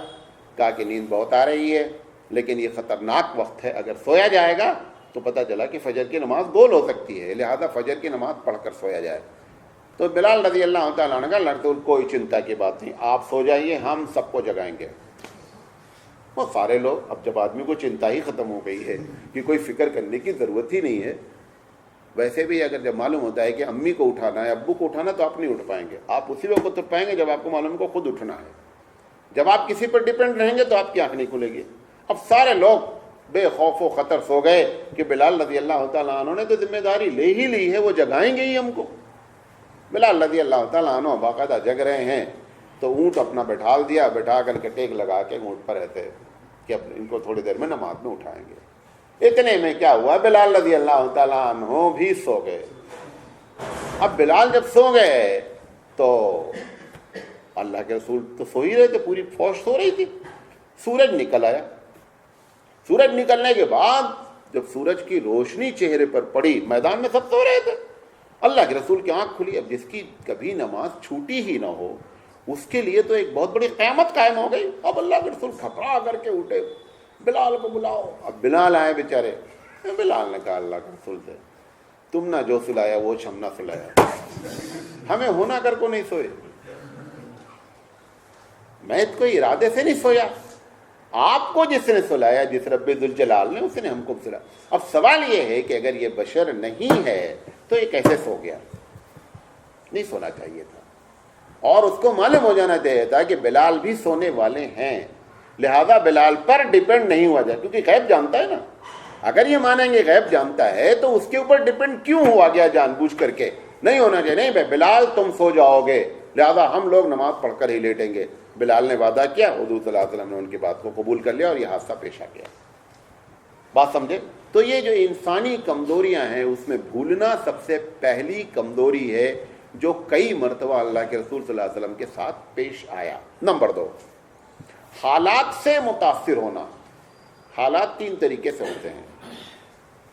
کہا کہ نیند بہت آ رہی ہے لیکن یہ خطرناک وقت ہے، اگر سویا جائے گا تو پتہ چلا کہ فجر کی نماز گول ہو سکتی ہے، لہذا فجر کی نماز پڑھ کر سویا جائے. تو بلال رضی اللہ تعالیٰ عنہ کا لڑکے، کوئی چنتا کی بات نہیں، آپ سو جائیے، ہم سب کو جگائیں گے. وہ سارے لوگ، اب جب آدمی کو چنتا ہی ختم ہو گئی ہے کہ کوئی فکر کرنے کی ضرورت ہی نہیں ہے. ویسے بھی اگر جب معلوم ہوتا ہے کہ امی کو اٹھانا ہے، ابو کو اٹھانا، تو آپ نہیں اٹھ پائیں گے. آپ اسی وقت اٹھ پائیں گے جب آپ کو معلوم ہے کہ خود اٹھنا ہے. جب آپ کسی پر ڈیپینڈ رہیں گے تو آپ کی آنکھ نہیں کھلے گی. اب سارے لوگ بے خوف و خطر سو گئے کہ بلال رضی اللہ تعالیٰ عنہ نے تو ذمہ داری لے ہی لی ہے، وہ جگائیں گے ہی ہم کو. بلال رضی اللہ تعالیٰ عنہ باقاعدہ جگ رہے ہیں تو اونٹ اپنا بٹھال دیا، بٹھا کر کے ٹیک لگا کے اونٹ پر رہتے کہ اب ان کو تھوڑی دیر میں نماز میں اٹھائیں گے. اتنے میں کیا ہوا، بلال رضی اللہ تعالیٰ عنہ بھی سو گئے. اب بلال جب سو گئے تو اللہ کے رسول تو سو ہی رہے تھے، پوری فوج سو رہی تھی. سورج نکل آیا. سورج نکلنے کے بعد جب سورج کی روشنی چہرے پر پڑی، میدان میں سب سو رہے تھے، اللہ کے رسول کی آنکھ کھلی. اب جس کی کبھی نماز چھوٹی ہی نہ ہو اس کے لیے تو ایک بہت بڑی قیامت قائم ہو گئی. اب اللہ کے رسول گھبرا کر کے اٹھے، بلال کو بلاؤ. اب بلال آئے بیچارے. بلال نے کہا اللہ کے رسول سے، تم نہ جو سلایا وہ ہم نہ سلایا، ہمیں ہونا کر کو نہیں سوئے. میں کوئی ارادے سے نہیں سویا، آپ کو جس نے سلایا، جس رب ذوالجلال نے، اس نے ہم کو سلایا. اب سوال یہ ہے کہ اگر یہ بشر نہیں ہے تو یہ کیسے سو گیا؟ نہیں سونا چاہیے تھا، اور اس کو معلوم ہو جانا چاہیے تھا کہ بلال بھی سونے والے ہیں، لہذا بلال پر ڈیپینڈ نہیں ہوا جائے، کیونکہ غیب جانتا ہے نا. اگر یہ مانیں گے غیب جانتا ہے تو اس کے اوپر ڈیپینڈ کیوں ہوا گیا جان بوجھ کر کے؟ نہیں ہونا چاہیے. نہیں بھائی بلال تم سو جاؤ گے، لہذا ہم لوگ نماز پڑھ کر ہی لیٹیں گے. بلال نے وعدہ کیا، حضور صلی اللہ علیہ وسلم نے ان کی بات کو قبول کر لیا اور یہ حادثہ پیش آ گیا. بات سمجھے؟ تو یہ جو انسانی کمزوریاں ہیں اس میں بھولنا سب سے پہلی کمزوری ہے جو کئی مرتبہ اللہ کے رسول صلی اللہ علیہ وسلم کے ساتھ پیش آیا. نمبر 2، حالات سے متاثر ہونا. حالات 3 طریقے سے ہوتے ہیں.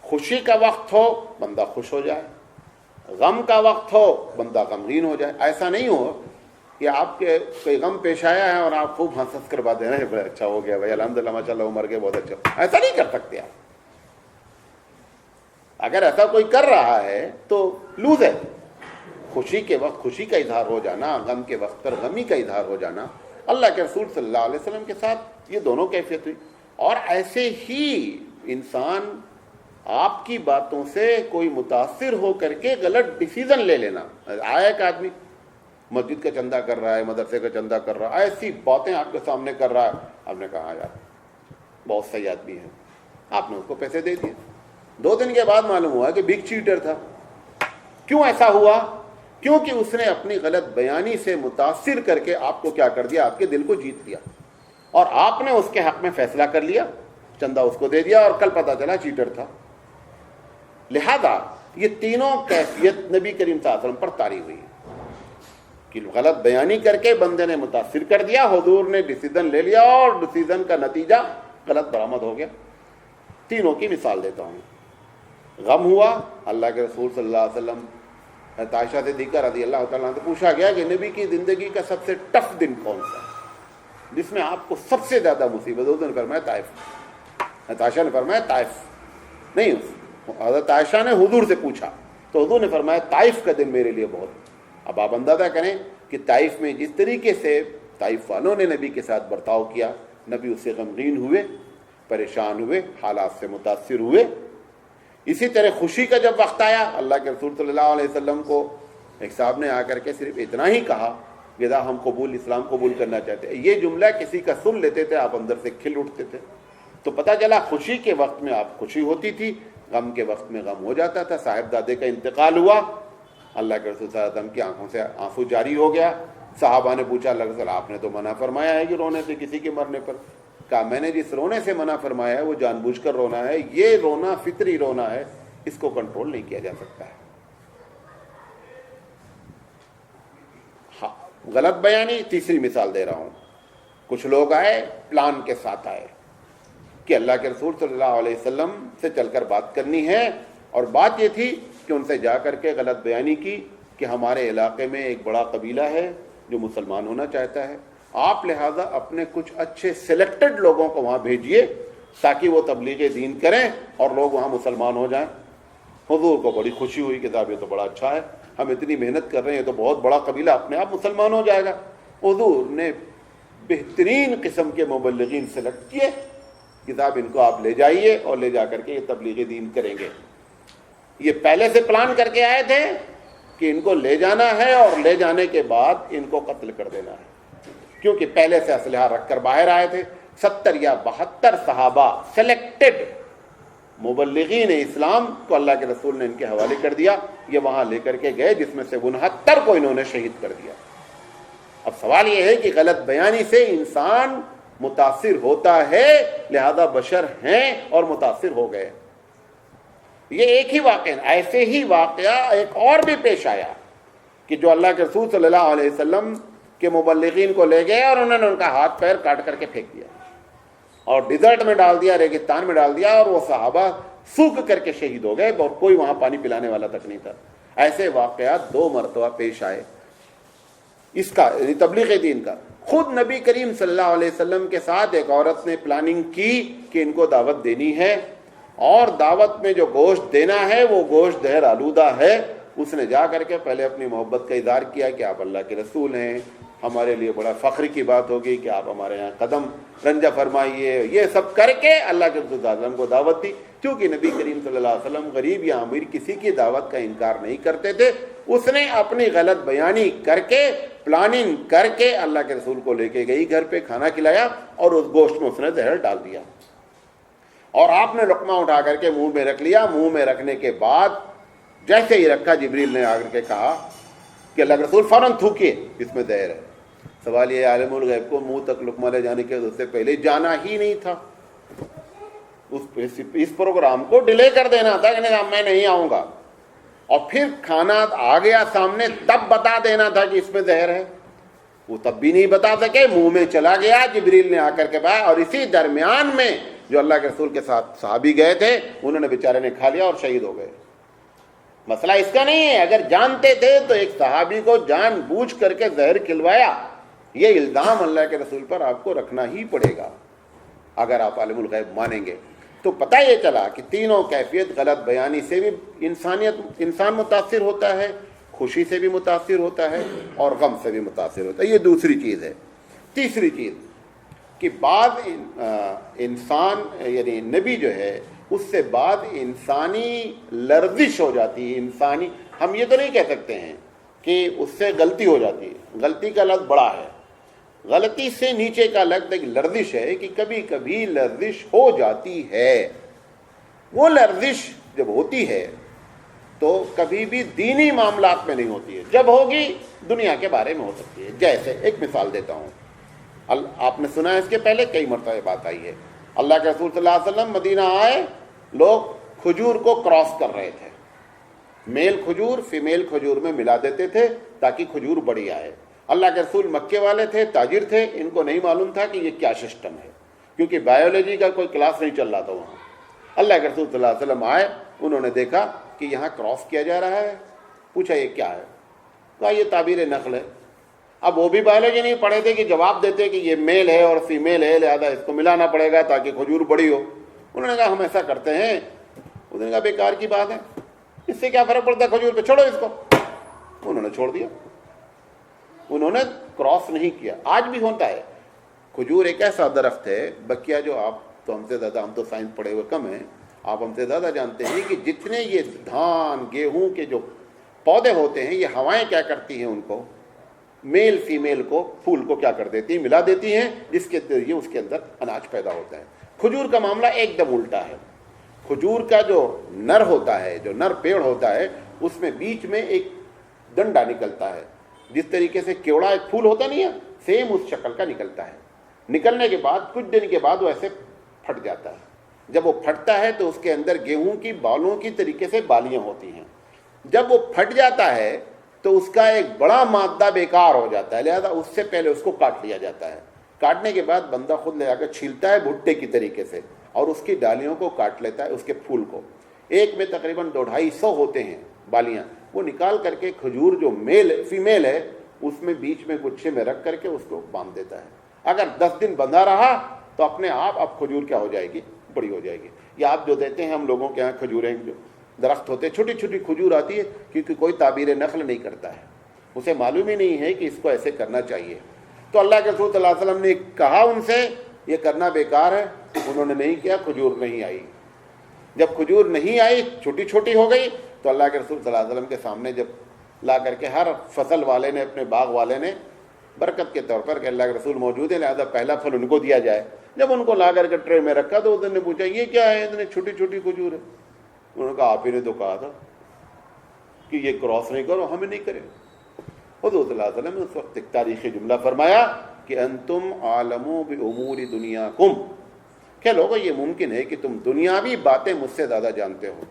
خوشی کا وقت ہو بندہ خوش ہو جائے، غم کا وقت ہو بندہ غمگین ہو جائے. ایسا نہیں ہو کہ آپ کے کوئی غم پیش آیا ہے اور آپ خوب ہنس ہنس کر بات دے رہے ہیں، بڑا اچھا ہو گیا بھائی، الحمدللہ ماشاء اللہ عمر کے بہت اچھا. ایسا نہیں کر سکتے آپ. اگر ایسا کوئی کر رہا ہے تو لوز ہے. خوشی کے وقت خوشی کا اظہار ہو جانا، غم کے وقت پر غمی کا اظہار ہو جانا. اللہ کے رسول صلی اللہ علیہ وسلم کے ساتھ یہ دونوں کیفیت ہوئی. اور ایسے ہی انسان آپ کی باتوں سے کوئی متاثر ہو کر کے غلط ڈیسیزن لے لینا. آیا ایک آدمی مسجد کا چندہ کر رہا ہے، مدرسے کا چندہ کر رہا ہے، ایسی باتیں آپ کے سامنے کر رہا ہے، آپ نے کہا یار بہت صحیح آدمی ہے، آپ نے اس کو پیسے دے دیے. 2 دن کے بعد معلوم ہوا کہ بگ چیٹر تھا. کیوں ایسا ہوا؟ کیونکہ اس نے اپنی غلط بیانی سے متاثر کر کے آپ کو کیا کر دیا، آپ کے دل کو جیت لیا، اور آپ نے اس کے حق میں فیصلہ کر لیا، چندہ اس کو دے دیا، اور کل پتہ چلا چیٹر تھا. لہذا یہ تینوں کیفیت نبی کریم صلی اللہ علیہ وسلم پر طاری ہوئی کہ غلط بیانی کر کے بندے نے متاثر کر دیا، حضور نے ڈیسیزن لے لیا اور ڈیسیزن کا نتیجہ غلط برآمد ہو گیا. تینوں کی مثال دیتا ہوں. غم ہوا، اللہ کے رسول صلی اللہ علیہ وسلم عائشہ صدیقہ رضی اللہ تعالیٰ عنہ سے پوچھا گیا کہ نبی کی زندگی کا سب سے ٹف دن کون سا، جس میں آپ کو سب سے زیادہ مصیبت؟ حضور نے فرمایا طائف. عائشہ نے فرمایا طائف نہیں، حضرت عائشہ نے حضور سے پوچھا تو حضور نے فرمایا طائف کا دن میرے لیے بہت. اب آپ اندازہ کریں کہ طائف میں جس طریقے سے طائف والوں نے نبی کے ساتھ برتاؤ کیا، نبی اس سے غمگین ہوئے، پریشان ہوئے، حالات سے متاثر ہوئے. اسی طرح خوشی کا جب وقت آیا، اللہ کے رسول صلی اللہ علیہ وسلم کو ایک صاحب نے آ کر کے صرف اتنا ہی کہا کہ ہم اسلام قبول کرنا چاہتے ہیں. یہ جملہ کسی کا سن لیتے تھے آپ اندر سے کھل اٹھتے تھے. تو پتہ چلا خوشی کے وقت میں آپ خوشی ہوتی تھی، غم کے وقت میں غم ہو جاتا تھا. صاحب دادے کا انتقال ہوا، اللہ کے رسول صلی اللہ علیہ وسلم کی آنکھوں سے آنسو جاری ہو گیا. صحابہ نے پوچھا اللہ کے رسول آپ نے تو منع فرمایا ہے کہ رونے سے کسی کے مرنے پر. کہا میں نے جس رونے سے منع فرمایا ہے وہ جان بوجھ کر رونا ہے، یہ رونا فطری رونا ہے، اس کو کنٹرول نہیں کیا جا سکتا ہے۔ غلط بیانی، تیسری مثال دے رہا ہوں، کچھ لوگ آئے پلان کے ساتھ آئے کہ اللہ کے رسول صلی اللہ علیہ وسلم سے چل کر بات کرنی ہے، اور بات یہ تھی کہ ان سے جا کر کے غلط بیانی کی کہ ہمارے علاقے میں ایک بڑا قبیلہ ہے جو مسلمان ہونا چاہتا ہے، آپ لہٰذا اپنے کچھ اچھے سلیکٹڈ لوگوں کو وہاں بھیجیے تاکہ وہ تبلیغ دین کریں اور لوگ وہاں مسلمان ہو جائیں۔ حضور کو بڑی خوشی ہوئی کہ صاحب یہ تو بڑا اچھا ہے، ہم اتنی محنت کر رہے ہیں، یہ تو بہت بڑا قبیلہ اپنے آپ مسلمان ہو جائے گا۔ حضور نے بہترین قسم کے مبلغین سلیکٹ کیے کہ صاحب ان کو آپ لے جائیے اور لے جا کر کے یہ تبلیغ دین کریں گے۔ یہ پہلے سے پلان کر کے آئے تھے کہ ان کو لے جانا ہے اور لے جانے کے بعد ان کو قتل کر دینا ہے، کیونکہ پہلے سے اسلحہ رکھ کر باہر آئے تھے۔ 70 یا 72 صحابہ سلیکٹڈ مبلغین اسلام کو اللہ کے رسول نے ان کے حوالے کر دیا، یہ وہاں لے کر کے گئے، جس میں سے 69 کو انہوں نے شہید کر دیا۔ اب سوال یہ ہے کہ غلط بیانی سے انسان متاثر ہوتا ہے، لہذا بشر ہیں اور متاثر ہو گئے۔ یہ ایک ہی واقعہ، ایسے ہی واقعہ ایک اور بھی پیش آیا کہ جو اللہ کے رسول صلی اللہ علیہ وسلم کے مبلغین کو لے گئے اور انہوں نے ان کا ہاتھ پیر کاٹ کر کے پھینک دیا اور ڈیزرٹ میں ڈال دیا، ریگستان میں ڈال دیا، اور وہ صحابہ سوکھ کر کے شہید ہو گئے اور کوئی وہاں پانی پلانے والا تک نہیں تھا۔ ایسے واقعات 2 مرتبہ پیش آئے۔ اس کا یعنی تبلیغ دین کا، خود نبی کریم صلی اللہ علیہ وسلم کے ساتھ ایک عورت نے پلاننگ کی کہ ان کو دعوت دینی ہے، اور دعوت میں جو گوشت دینا ہے وہ گوشت زہر آلودہ ہے۔ اس نے جا کر کے پہلے اپنی محبت کا اظہار کیا کہ آپ اللہ کے رسول ہیں، ہمارے لیے بڑا فخر کی بات ہوگی کہ آپ ہمارے یہاں قدم رنجہ فرمائیے، یہ سب کر کے اللہ کے رسول صلی اللہ علیہ وسلم کو دعوت دی۔ کیونکہ نبی کریم صلی اللہ علیہ وسلم غریب یا امیر کسی کی دعوت کا انکار نہیں کرتے تھے، اس نے اپنی غلط بیانی کر کے پلاننگ کر کے اللہ کے رسول کو لے کے گئی، گھر پہ کھانا کھلایا اور اس گوشت میں اس نے زہر ڈال دیا، اور آپ نے لقمہ اٹھا کر کے منہ میں رکھ لیا۔ منہ میں رکھنے کے بعد جیسے ہی رکھا، جبریل نے آ کر کے کہا کہ اللہ کے رسول فوراً تھوکیے، اس میں زہر ہے۔ سوال یہ عالم الغیب کو منہ تک لقمہ لے جانے کے اس سے پہلے جانا ہی نہیں تھا، اس پروگرام کو ڈیلے کر دینا تھا کہ میں نہیں آؤں گا، اور پھر کھانا آ گیا سامنے تب بتا دینا تھا کہ اس میں زہر ہے۔ وہ تب بھی نہیں بتا سکے، منہ میں چلا گیا، جبریل نے آ کر کے بتایا، اور اسی درمیان میں جو اللہ کے رسول کے ساتھ صحابی گئے تھے انہوں نے بیچارے نے کھا لیا اور شہید ہو گئے۔ مسئلہ اس کا نہیں ہے، اگر جانتے تھے تو ایک صحابی کو جان بوجھ کر کے زہر کھلوایا، یہ الزام اللہ کے رسول پر آپ کو رکھنا ہی پڑے گا اگر آپ عالم الغیب مانیں گے۔ تو پتہ یہ چلا کہ تینوں کیفیت غلط بیانی سے بھی انسان متاثر ہوتا ہے، خوشی سے بھی متاثر ہوتا ہے، اور غم سے بھی متاثر ہوتا ہے۔ یہ دوسری چیز ہے۔ تیسری چیز کہ بعض انسان یعنی نبی جو ہے اس سے بعض انسانی لرزش ہو جاتی ہے، انسانی، ہم یہ تو نہیں کہہ سکتے ہیں کہ اس سے غلطی ہو جاتی ہے، غلطی کا لفظ بڑا ہے، غلطی سے نیچے کا لفظ ایک لرزش ہے کہ کبھی کبھی لرزش ہو جاتی ہے۔ وہ لرزش جب ہوتی ہے تو کبھی بھی دینی معاملات میں نہیں ہوتی ہے، جب ہوگی دنیا کے بارے میں ہو سکتی ہے۔ جیسے ایک مثال دیتا ہوں، آپ نے سنا ہے اس کے پہلے کئی مرتبہ بات آئی ہے، اللہ کے رسول صلی اللہ علیہ وسلم مدینہ آئے، لوگ کھجور کو کراس کر رہے تھے، میل کھجور فیمیل کھجور میں ملا دیتے تھے تاکہ کھجور بڑی آئے۔ اللہ کے رسول مکے والے تھے، تاجر تھے، ان کو نہیں معلوم تھا کہ یہ کیا سسٹم ہے، کیونکہ بایولوجی کا کوئی کلاس نہیں چل رہا تھا وہاں۔ اللہ کے رسول صلی اللہ علیہ وسلم آئے، انہوں نے دیکھا کہ یہاں کراس کیا جا رہا ہے، پوچھا یہ کیا ہے؟ کہا یہ تعبیر نقل ہے۔ اب وہ بھی بایولوجی نہیں پڑھے تھے کہ جواب دیتے کہ یہ میل ہے اور فیمیل ہے، لہذا اس کو ملانا پڑے گا تاکہ کھجور بڑی ہو۔ انہوں نے کہا ہم ایسا کرتے ہیں۔ انہوں نے کہا بیکار کی بات ہے، اس سے کیا فرق پڑتا ہے کھجور پہ، چھوڑو اس کو۔ انہوں نے چھوڑ دیا، انہوں نے کراس نہیں کیا۔ آج بھی ہوتا ہے، کھجور ایک ایسا درخت ہے، بکیا جو آپ تو ہم سے زیادہ، ہم تو سائنس پڑھے ہوئے کم ہیں، آپ ہم سے زیادہ جانتے ہیں کہ جتنے یہ دھان گیہوں کے جو پودے ہوتے ہیں، یہ ہوائیں کیا کرتی ہیں، ان کو میل فیمیل کو، پھول کو کیا کر دیتی ہیں، ملا دیتی ہیں، جس کے ذریعے اس کے اندر اناج پیدا ہوتا ہے۔ کھجور کا معاملہ ایک دم الٹا ہے۔ کھجور کا جو نر ہوتا ہے، جو نر پیڑ ہوتا ہے، اس میں بیچ میں ایک ڈنڈا نکلتا ہے، جس طریقے سے کیوڑا ایک پھول ہوتا نہیں ہے، سیم اس شکل کا نکلتا ہے۔ نکلنے کے بعد کچھ دن کے بعد وہ ایسے پھٹ جاتا ہے. جب وہ پھٹتا ہے تو اس کے اندر گیہوں کی بالوں کی طریقے سے بالیاں ہوتی ہیں. جب وہ پھٹ جاتا ہے تو اس کا ایک بڑا مادہ بیکار ہو جاتا ہے, لہذا اس سے پہلے اس کو کاٹ لیا جاتا ہے. کاٹنے کے بعد بندہ خود لے جا کر چھیلتا ہے بھٹے کی طریقے سے اور اس کی ڈالیوں کو کاٹ لیتا ہے, اس کے پھول کو. ایک میں تقریباً 200-250 ہوتے ہیں بالیاں. وہ نکال کر کے کھجور جو فیمیل ہے اس میں بیچ میں گچھے میں رکھ کر کے اس کو باندھ دیتا ہے. اگر 10 دن بندھا رہا تو اپنے آپ اب کھجور کیا ہو جائے گی, بڑی ہو جائے گی. یا آپ جو دیتے ہیں ہم لوگوں کے یہاں کھجوریں جو درخت ہوتے ہیں, چھوٹی چھوٹی کھجور آتی ہے, کیونکہ کوئی تعبیر نخل نہیں کرتا ہے, اسے معلوم ہی نہیں ہے کہ اس کو ایسے کرنا چاہیے. تو اللہ کے رسول صلی اللہ علیہ وسلم نے کہا ان سے یہ کرنا بیکار ہے, انہوں نے نہیں کیا, کھجور نہیں آئی. جب کھجور نہیں آئی, چھوٹی چھوٹی ہو گئی, تو اللہ کے رسول صلی اللہ علیہ وسلم کے سامنے جب لا کر کے ہر فصل والے نے, اپنے باغ والے نے برکت کے طور پر کہ اللہ کے رسول موجود ہیں لہذا پہلا پھل ان کو دیا جائے, جب ان کو لا کر کے ٹرے میں رکھا تو انہوں نے پوچھا یہ کیا ہے, اتنی چھوٹی چھوٹی کھجور ہے. انہوں نے کہا آپ ہی نے تو کہا تھا کہ یہ کراس نہیں کرو, ہمیں نہیں کرے. حضور صلی اللہ علیہ وسلم نے اس وقت ایک تاریخی جملہ فرمایا کہ انتم عالموا بامور دنیاکم, کہ لوگوں یہ ممکن ہے کہ تم دنیاوی باتیں مجھ سے زیادہ جانتے ہو.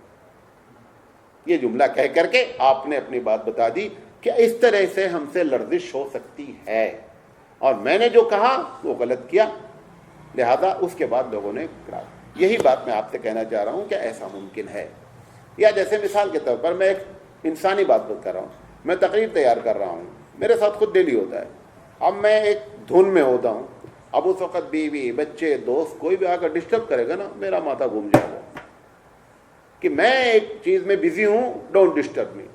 یہ جملہ کہہ کر کے آپ نے اپنی بات بتا دی کہ اس طرح سے ہم سے لرزش ہو سکتی ہے, اور میں نے جو کہا وہ غلط کیا, لہذا اس کے بعد لوگوں نے کرا. یہی بات میں آپ سے کہنا چاہ رہا ہوں کہ ایسا ممکن ہے. یا جیسے مثال کے طور پر میں ایک انسانی بات کر رہا ہوں, میں تقریر تیار کر رہا ہوں, میرے ساتھ خود ڈیلی ہوتا ہے. اب میں ایک دھن میں ہوتا ہوں, اب اس وقت بیوی بچے دوست کوئی بھی آ کر ڈسٹرب کرے گا نا, میرا ماتھا گھوم جائے گا کہ میں ایک چیز میں بزی ہوں, ڈونٹ ڈسٹرب می.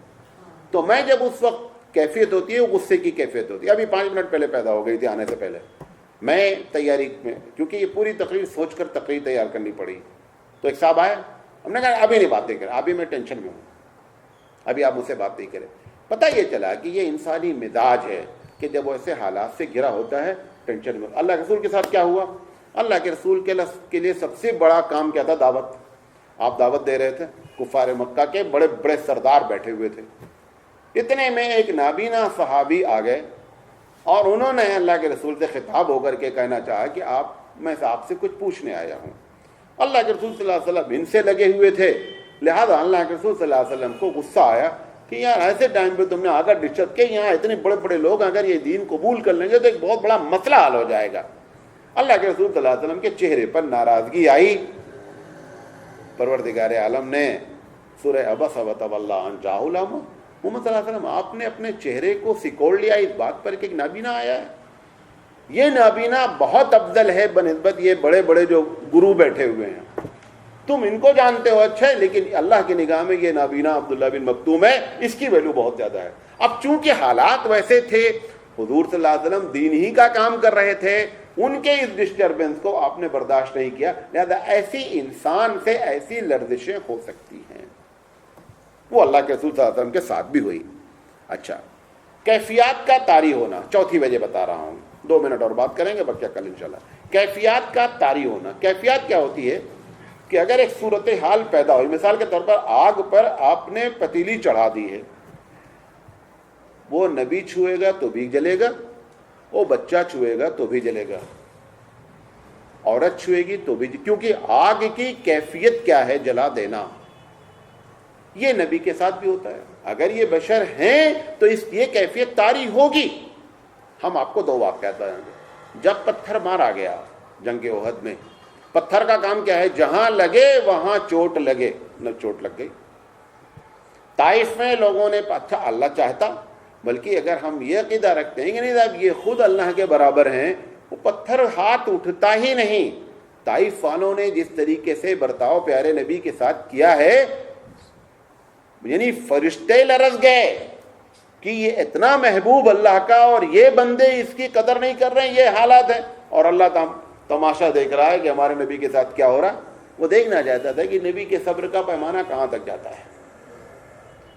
تو میں جب اس وقت کیفیت ہوتی ہے وہ غصے کی کیفیت ہوتی ہے. ابھی 5 منٹ پہلے پیدا ہو گئی تھی آنے سے پہلے, میں تیاری میں, کیونکہ یہ پوری تقریر سوچ کر تقریر تیار کرنی پڑی. تو ایک صاحب آیا, ہم نے کہا ابھی نہیں باتیں کریں, ابھی میں ٹینشن میں ہوں, ابھی آپ مجھ سے بات نہیں کریں. پتہ یہ چلا کہ یہ انسانی مزاج ہے کہ جب وہ ایسے حالات سے گھرا ہوتا ہے ٹینشن میں. اللہ کے رسول کے ساتھ کیا ہوا؟ اللہ کے رسول کے لیے سب سے بڑا کام کیا تھا؟ دعوت. آپ دعوت دے رہے تھے, کفار مکہ کے بڑے بڑے سردار بیٹھے ہوئے تھے. اتنے میں ایک نابینا صحابی آ گئے اور انہوں نے اللہ کے رسول سے خطاب ہو کر کے کہنا چاہا کہ میں آپ سے کچھ پوچھنے آیا ہوں. اللہ کے رسول صلی اللہ علیہ وسلم ان سے لگے ہوئے تھے, لہذا اللہ کے رسول صلی اللہ علیہ وسلم کو غصہ آیا کہ یار ایسے ٹائم پہ تم نے آ کر ڈسٹرب کیا, یہاں اتنے بڑے بڑے لوگ اگر یہ دین قبول کر لیں گے تو ایک بہت بڑا مسئلہ حل ہو جائے گا. اللہ کے رسول صلی اللہ علیہ وسلم کے چہرے پر ناراضگی آئی. پروردگار عالم نے سورہ عبس وتولی ان جاءہ الاعمی, محمد صلی اللہ علیہ وسلم آپ نے اپنے چہرے کو سکوڑ لیا اس بات پر کہ ایک نابینا آیا ہے. یہ نابینا بہت افضل ہے بنسبت یہ بڑے بڑے جو گرو بیٹھے ہوئے ہیں. تم ان کو جانتے ہو اچھا ہے, لیکن اللہ کی نگاہ میں یہ نابینا عبداللہ بن مکتوم ہے, اس کی ویلو بہت زیادہ ہے. اب چونکہ حالات ویسے تھے, حضور صلی اللہ علیہ وسلم دین ہی کا کام کر رہے تھے, ان کے اس ڈسٹربنس کو آپ نے برداشت نہیں کیا, لہذا ایسی انسان سے ایسی لرزشیں ہو سکتی ہیں. وہ اللہ کے رسول صلی اللہ علیہ وسلم کے ساتھ بھی ہوئی. اچھا, کیفیات کا طاری ہونا, چوتھی وجہ بتا رہا ہوں, 2 منٹ اور بات کریں گے باقی کل انشاءاللہ. کیفیات کا طاری ہونا. کیفیات کیا ہوتی ہے کہ اگر ایک صورتحال پیدا ہوئی, مثال کے طور پر آگ پر آپ نے پتیلی چڑھا دی ہے, وہ نبی چھوئے گا تو بھی جلے گا, وہ بچہ چھوئے گا تو بھی جلے گا, عورت چھوئے گی تو بھی, کیونکہ آگ کی کیفیت کیا ہے؟ جلا دینا. یہ نبی کے ساتھ بھی ہوتا ہے. اگر یہ بشر ہیں تو اس یہ کیفیت طاری ہوگی. ہم آپ کو 2 واقعات بتائیں گے. جب پتھر مارا گیا جنگ احد میں, پتھر کا کام کیا ہے؟ جہاں لگے وہاں چوٹ لگے, نہ چوٹ لگ گئی. طائف میں لوگوں نے, اچھا اللہ چاہتا, بلکہ اگر ہم یہ عقیدہ رکھتے ہیں کہ نہیں صاحب یہ خود اللہ کے برابر ہیں, وہ پتھر ہاتھ اٹھتا ہی نہیں. طائف والوں نے جس طریقے سے برتاؤ پیارے نبی کے ساتھ کیا ہے, یعنی فرشتے لرز گئے کہ یہ اتنا محبوب اللہ کا اور یہ بندے اس کی قدر نہیں کر رہے ہیں, یہ حالات ہیں. اور اللہ تماشا دیکھ رہا ہے کہ ہمارے نبی کے ساتھ کیا ہو رہا. وہ دیکھنا چاہتا تھا کہ نبی کے صبر کا پیمانہ کہاں تک جاتا ہے.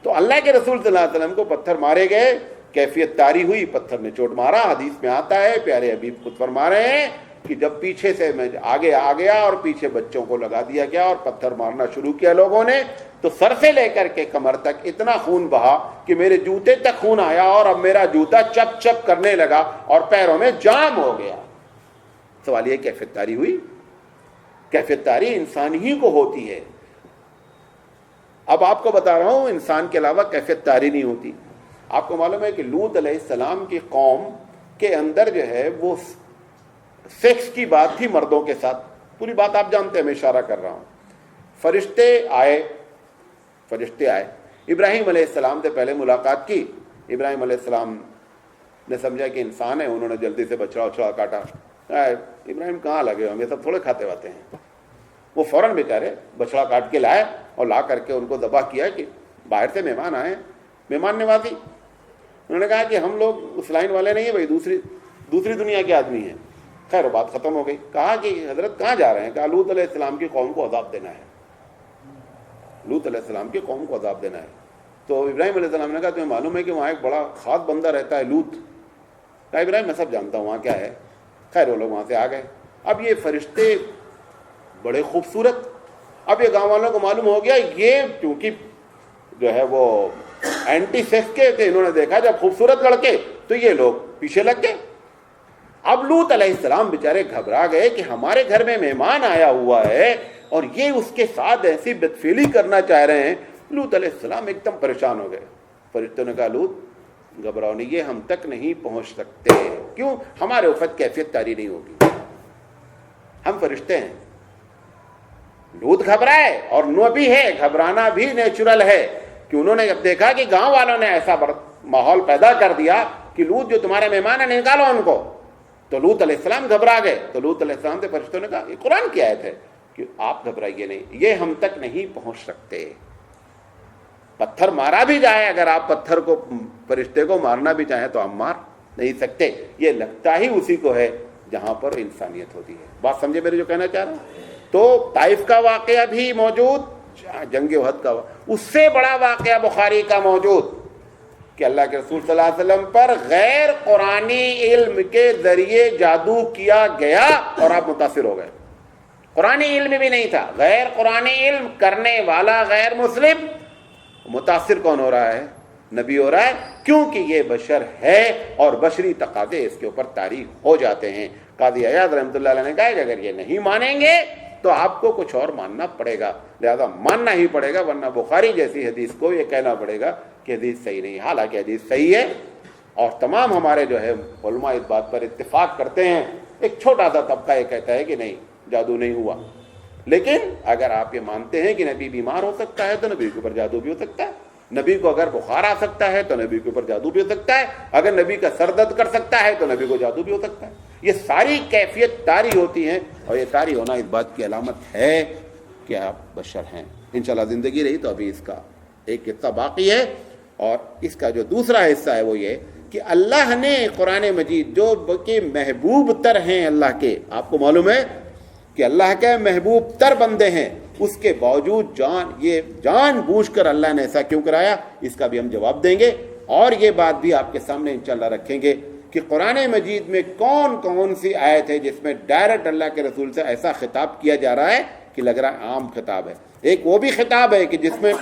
تو اللہ کے رسول صلی اللہ علیہ وسلم کو پتھر مارے گئے, کیفیت طاری ہوئی, پتھر نے چوٹ مارا. حدیث میں آتا ہے, پیارے حبیب خود فرما رہے ہیں کہ جب پیچھے سے میں آگے آ گیا اور پیچھے بچوں کو لگا دیا گیا اور پتھر مارنا شروع کیا لوگوں نے, تو سر سے لے کر کے کمر تک اتنا خون بہا کہ میرے جوتے تک خون آیا, اور اب میرا جوتا چپ چپ کرنے لگا اور پیروں میں جام ہو گیا. سوال یہ کیفیت طاری ہوئی؟ کیفیت طاری انسان ہی کو ہوتی ہے. اب آپ کو بتا رہا ہوں انسان کے علاوہ کیفیت طاری نہیں ہوتی. آپ کو معلوم ہے کہ لوط علیہ السلام کی قوم کے اندر جو ہے وہ سیکس کی بات تھی مردوں کے ساتھ. پوری بات آپ جانتے ہیں, میں اشارہ کر رہا ہوں. فرشتے آئے, ابراہیم علیہ السلام سے پہلے ملاقات کی. ابراہیم علیہ السلام نے سمجھا کہ انسان ہے, انہوں نے جلدی سے بچڑا اچھڑا کاٹا. ابراہیم کہاں لگے ہوں گے, سب تھوڑے کھاتے واتے ہیں. وہ فوراً بیچارے بچڑا کاٹ کے لائے اور لا کر کے ان کو ذبح کیا کہ باہر سے مہمان آئے, مہمان نوازی. انہوں نے کہا کہ ہم لوگ اس لائن والے نہیں ہیں بھائی, دوسری دنیا کے آدمی ہیں. خیر وہ بات ختم ہو گئی. کہا کہ حضرت کہاں جا رہے ہیں؟ کہا لوط علیہ السلام کی قوم کو عذاب دینا ہے. لوط علیہ السلام کی قوم کو عذاب دینا ہے. تو ابراہیم علیہ السلام نے کہا تمہیں معلوم ہے کہ وہاں ایک بڑا خاص بندہ رہتا ہے لوط؟ کہا ابراہیم میں سب جانتا ہوں وہاں کیا ہے. خیر وہ لوگ وہاں سے آ گئے. اب یہ فرشتے بڑے خوبصورت, اب یہ گاؤں والوں کو معلوم ہو گیا یہ کیونکہ جو ہے وہ اینٹی سیکس کے تھے, انہوں نے دیکھا جب خوبصورت لڑکے تو یہ لوگ پیچھے لگ گئے. اب لوط علیہ السلام بیچارے گھبرا گئے کہ ہمارے گھر میں مہمان آیا ہوا ہے اور یہ اس کے ساتھ ایسی بدفعلی کرنا چاہ رہے ہیں. لوط علیہ السلام ایک دم پریشان ہو گئے. فرشتوں نے کہا لوط گھبراؤ نہیں, یہ ہم تک نہیں پہنچ سکتے. کیوں؟ ہمارے اوپر کیفیت طاری نہیں ہوگی, ہم فرشتے ہیں. لوط گھبرائے اور نبی ہے, گھبرانا بھی نیچرل ہے کہ انہوں نے جب دیکھا کہ گاؤں والوں نے ایسا ماحول پیدا کر دیا کہ لوط جو تمہارے مہمان ہیں نکالو ان کو, تو لوط علیہ السلام گھبرا گئے. تو لوط علیہ السلام سے فرشتوں نے کہا, یہ قرآن کی آیت ہے کہ آپ گھبرائیے نہیں, یہ ہم تک نہیں پہنچ سکتے. پتھر مارا بھی جائے, اگر آپ پتھر کو فرشتے کو مارنا بھی چاہیں تو ہم مار نہیں سکتے. یہ لگتا ہی اسی کو ہے جہاں پر انسانیت ہوتی ہے. بات سمجھے میرے جو کہنا چاہ رہا ہوں؟ تو طائف کا واقعہ بھی موجود, جنگ احد کا, اس سے بڑا واقعہ بخاری کا موجود کہ اللہ کے رسول صلی اللہ علیہ وسلم پر غیر قرآنی علم کے ذریعے جادو کیا گیا اور آپ متاثر ہو گئے. قرآنی علم بھی نہیں تھا, غیر قرآنی علم کرنے والا غیر مسلم, متاثر کون ہو رہا ہے؟ نبی ہو رہا ہے, کیونکہ یہ بشر ہے اور بشری تقاضے اس کے اوپر طاری ہو جاتے ہیں. قاضی عیاض رحمۃ اللہ علیہ نے کہا کہ اگر یہ نہیں مانیں گے تو آپ کو کچھ اور ماننا پڑے گا, لہذا ماننا ہی پڑے گا, ورنہ بخاری جیسی حدیث کو یہ کہنا پڑے گا کہ حدیث صحیح نہیں. حالانکہ حدیث صحیح ہے اور تمام ہمارے جو ہے علماء اس بات پر اتفاق کرتے ہیں. ایک چھوٹا سا طبقہ یہ کہتا ہے کہ نہیں جادو نہیں ہوا, لیکن اگر آپ یہ مانتے ہیں کہ نبی بیمار ہو سکتا ہے تو نبی کے اوپر جادو بھی ہو سکتا ہے, نبی کو اگر بخار آ سکتا ہے تو نبی کے اوپر جادو بھی ہو سکتا ہے, اگر نبی کا سر درد کر سکتا ہے تو نبی کو جادو بھی ہو سکتا ہے. یہ ساری کیفیت طاری ہوتی ہیں اور یہ طاری ہونا اس بات کی علامت ہے کہ آپ بشر ہیں. انشاءاللہ زندگی رہی تو ابھی اس کا ایک حصہ باقی ہے, اور اس کا جو دوسرا حصہ ہے وہ یہ کہ اللہ نے قرآن مجید جو کہ محبوب تر ہیں اللہ کے, آپ کو معلوم ہے کہ اللہ کے محبوب تر بندے ہیں, اس کے باوجود جان بوجھ کر اللہ نے ایسا کیوں کرایا, اس کا بھی ہم جواب دیں گے. اور یہ بات بھی آپ کے سامنے انشاءاللہ رکھیں گے کہ قرآن مجید میں کون کون سی آیت ہے جس میں ڈائریکٹ اللہ کے رسول سے ایسا خطاب کیا جا رہا ہے کہ لگ رہا ہے عام خطاب ہے. ایک وہ بھی خطاب ہے کہ جس میں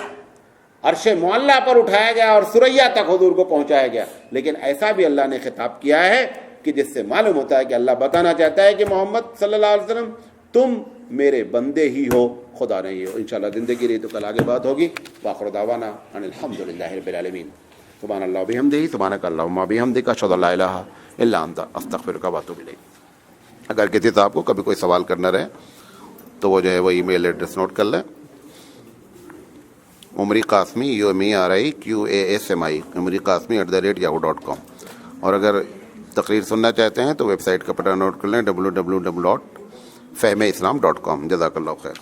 عرش معلیٰ پر اٹھایا گیا اور ثریا تک حضور کو پہنچایا گیا, لیکن ایسا بھی اللہ نے خطاب کیا ہے کہ جس سے معلوم ہوتا ہے کہ اللہ بتانا چاہتا ہے کہ محمد صلی اللہ علیہ وسلم تم میرے بندے ہی ہو, خدا نہیں ہو. انشاءاللہ زندگی رہی تو کل آگے بات ہوگی. وآخر دعوانا ان الحمدللہ رب العالمین. سبحان اللہ بحمدہ, سبحانک اللہم بحمدک, اشہد ان لا الہ الا انت, استغفرک و اتوب الیک. اگر کسی صاحب کو کبھی کوئی سوال کرنا رہے تو وہ جو ہے وہ ای میل ایڈریس نوٹ کر لیں, عمری قاسمی UMERIQASMI umriqasmi@yahoo.com. اور اگر تقریر سننا چاہتے ہیں تو ویب سائٹ کا پتہ نوٹ کر لیں www.fahmeislam.com. جزاک اللہ خیر.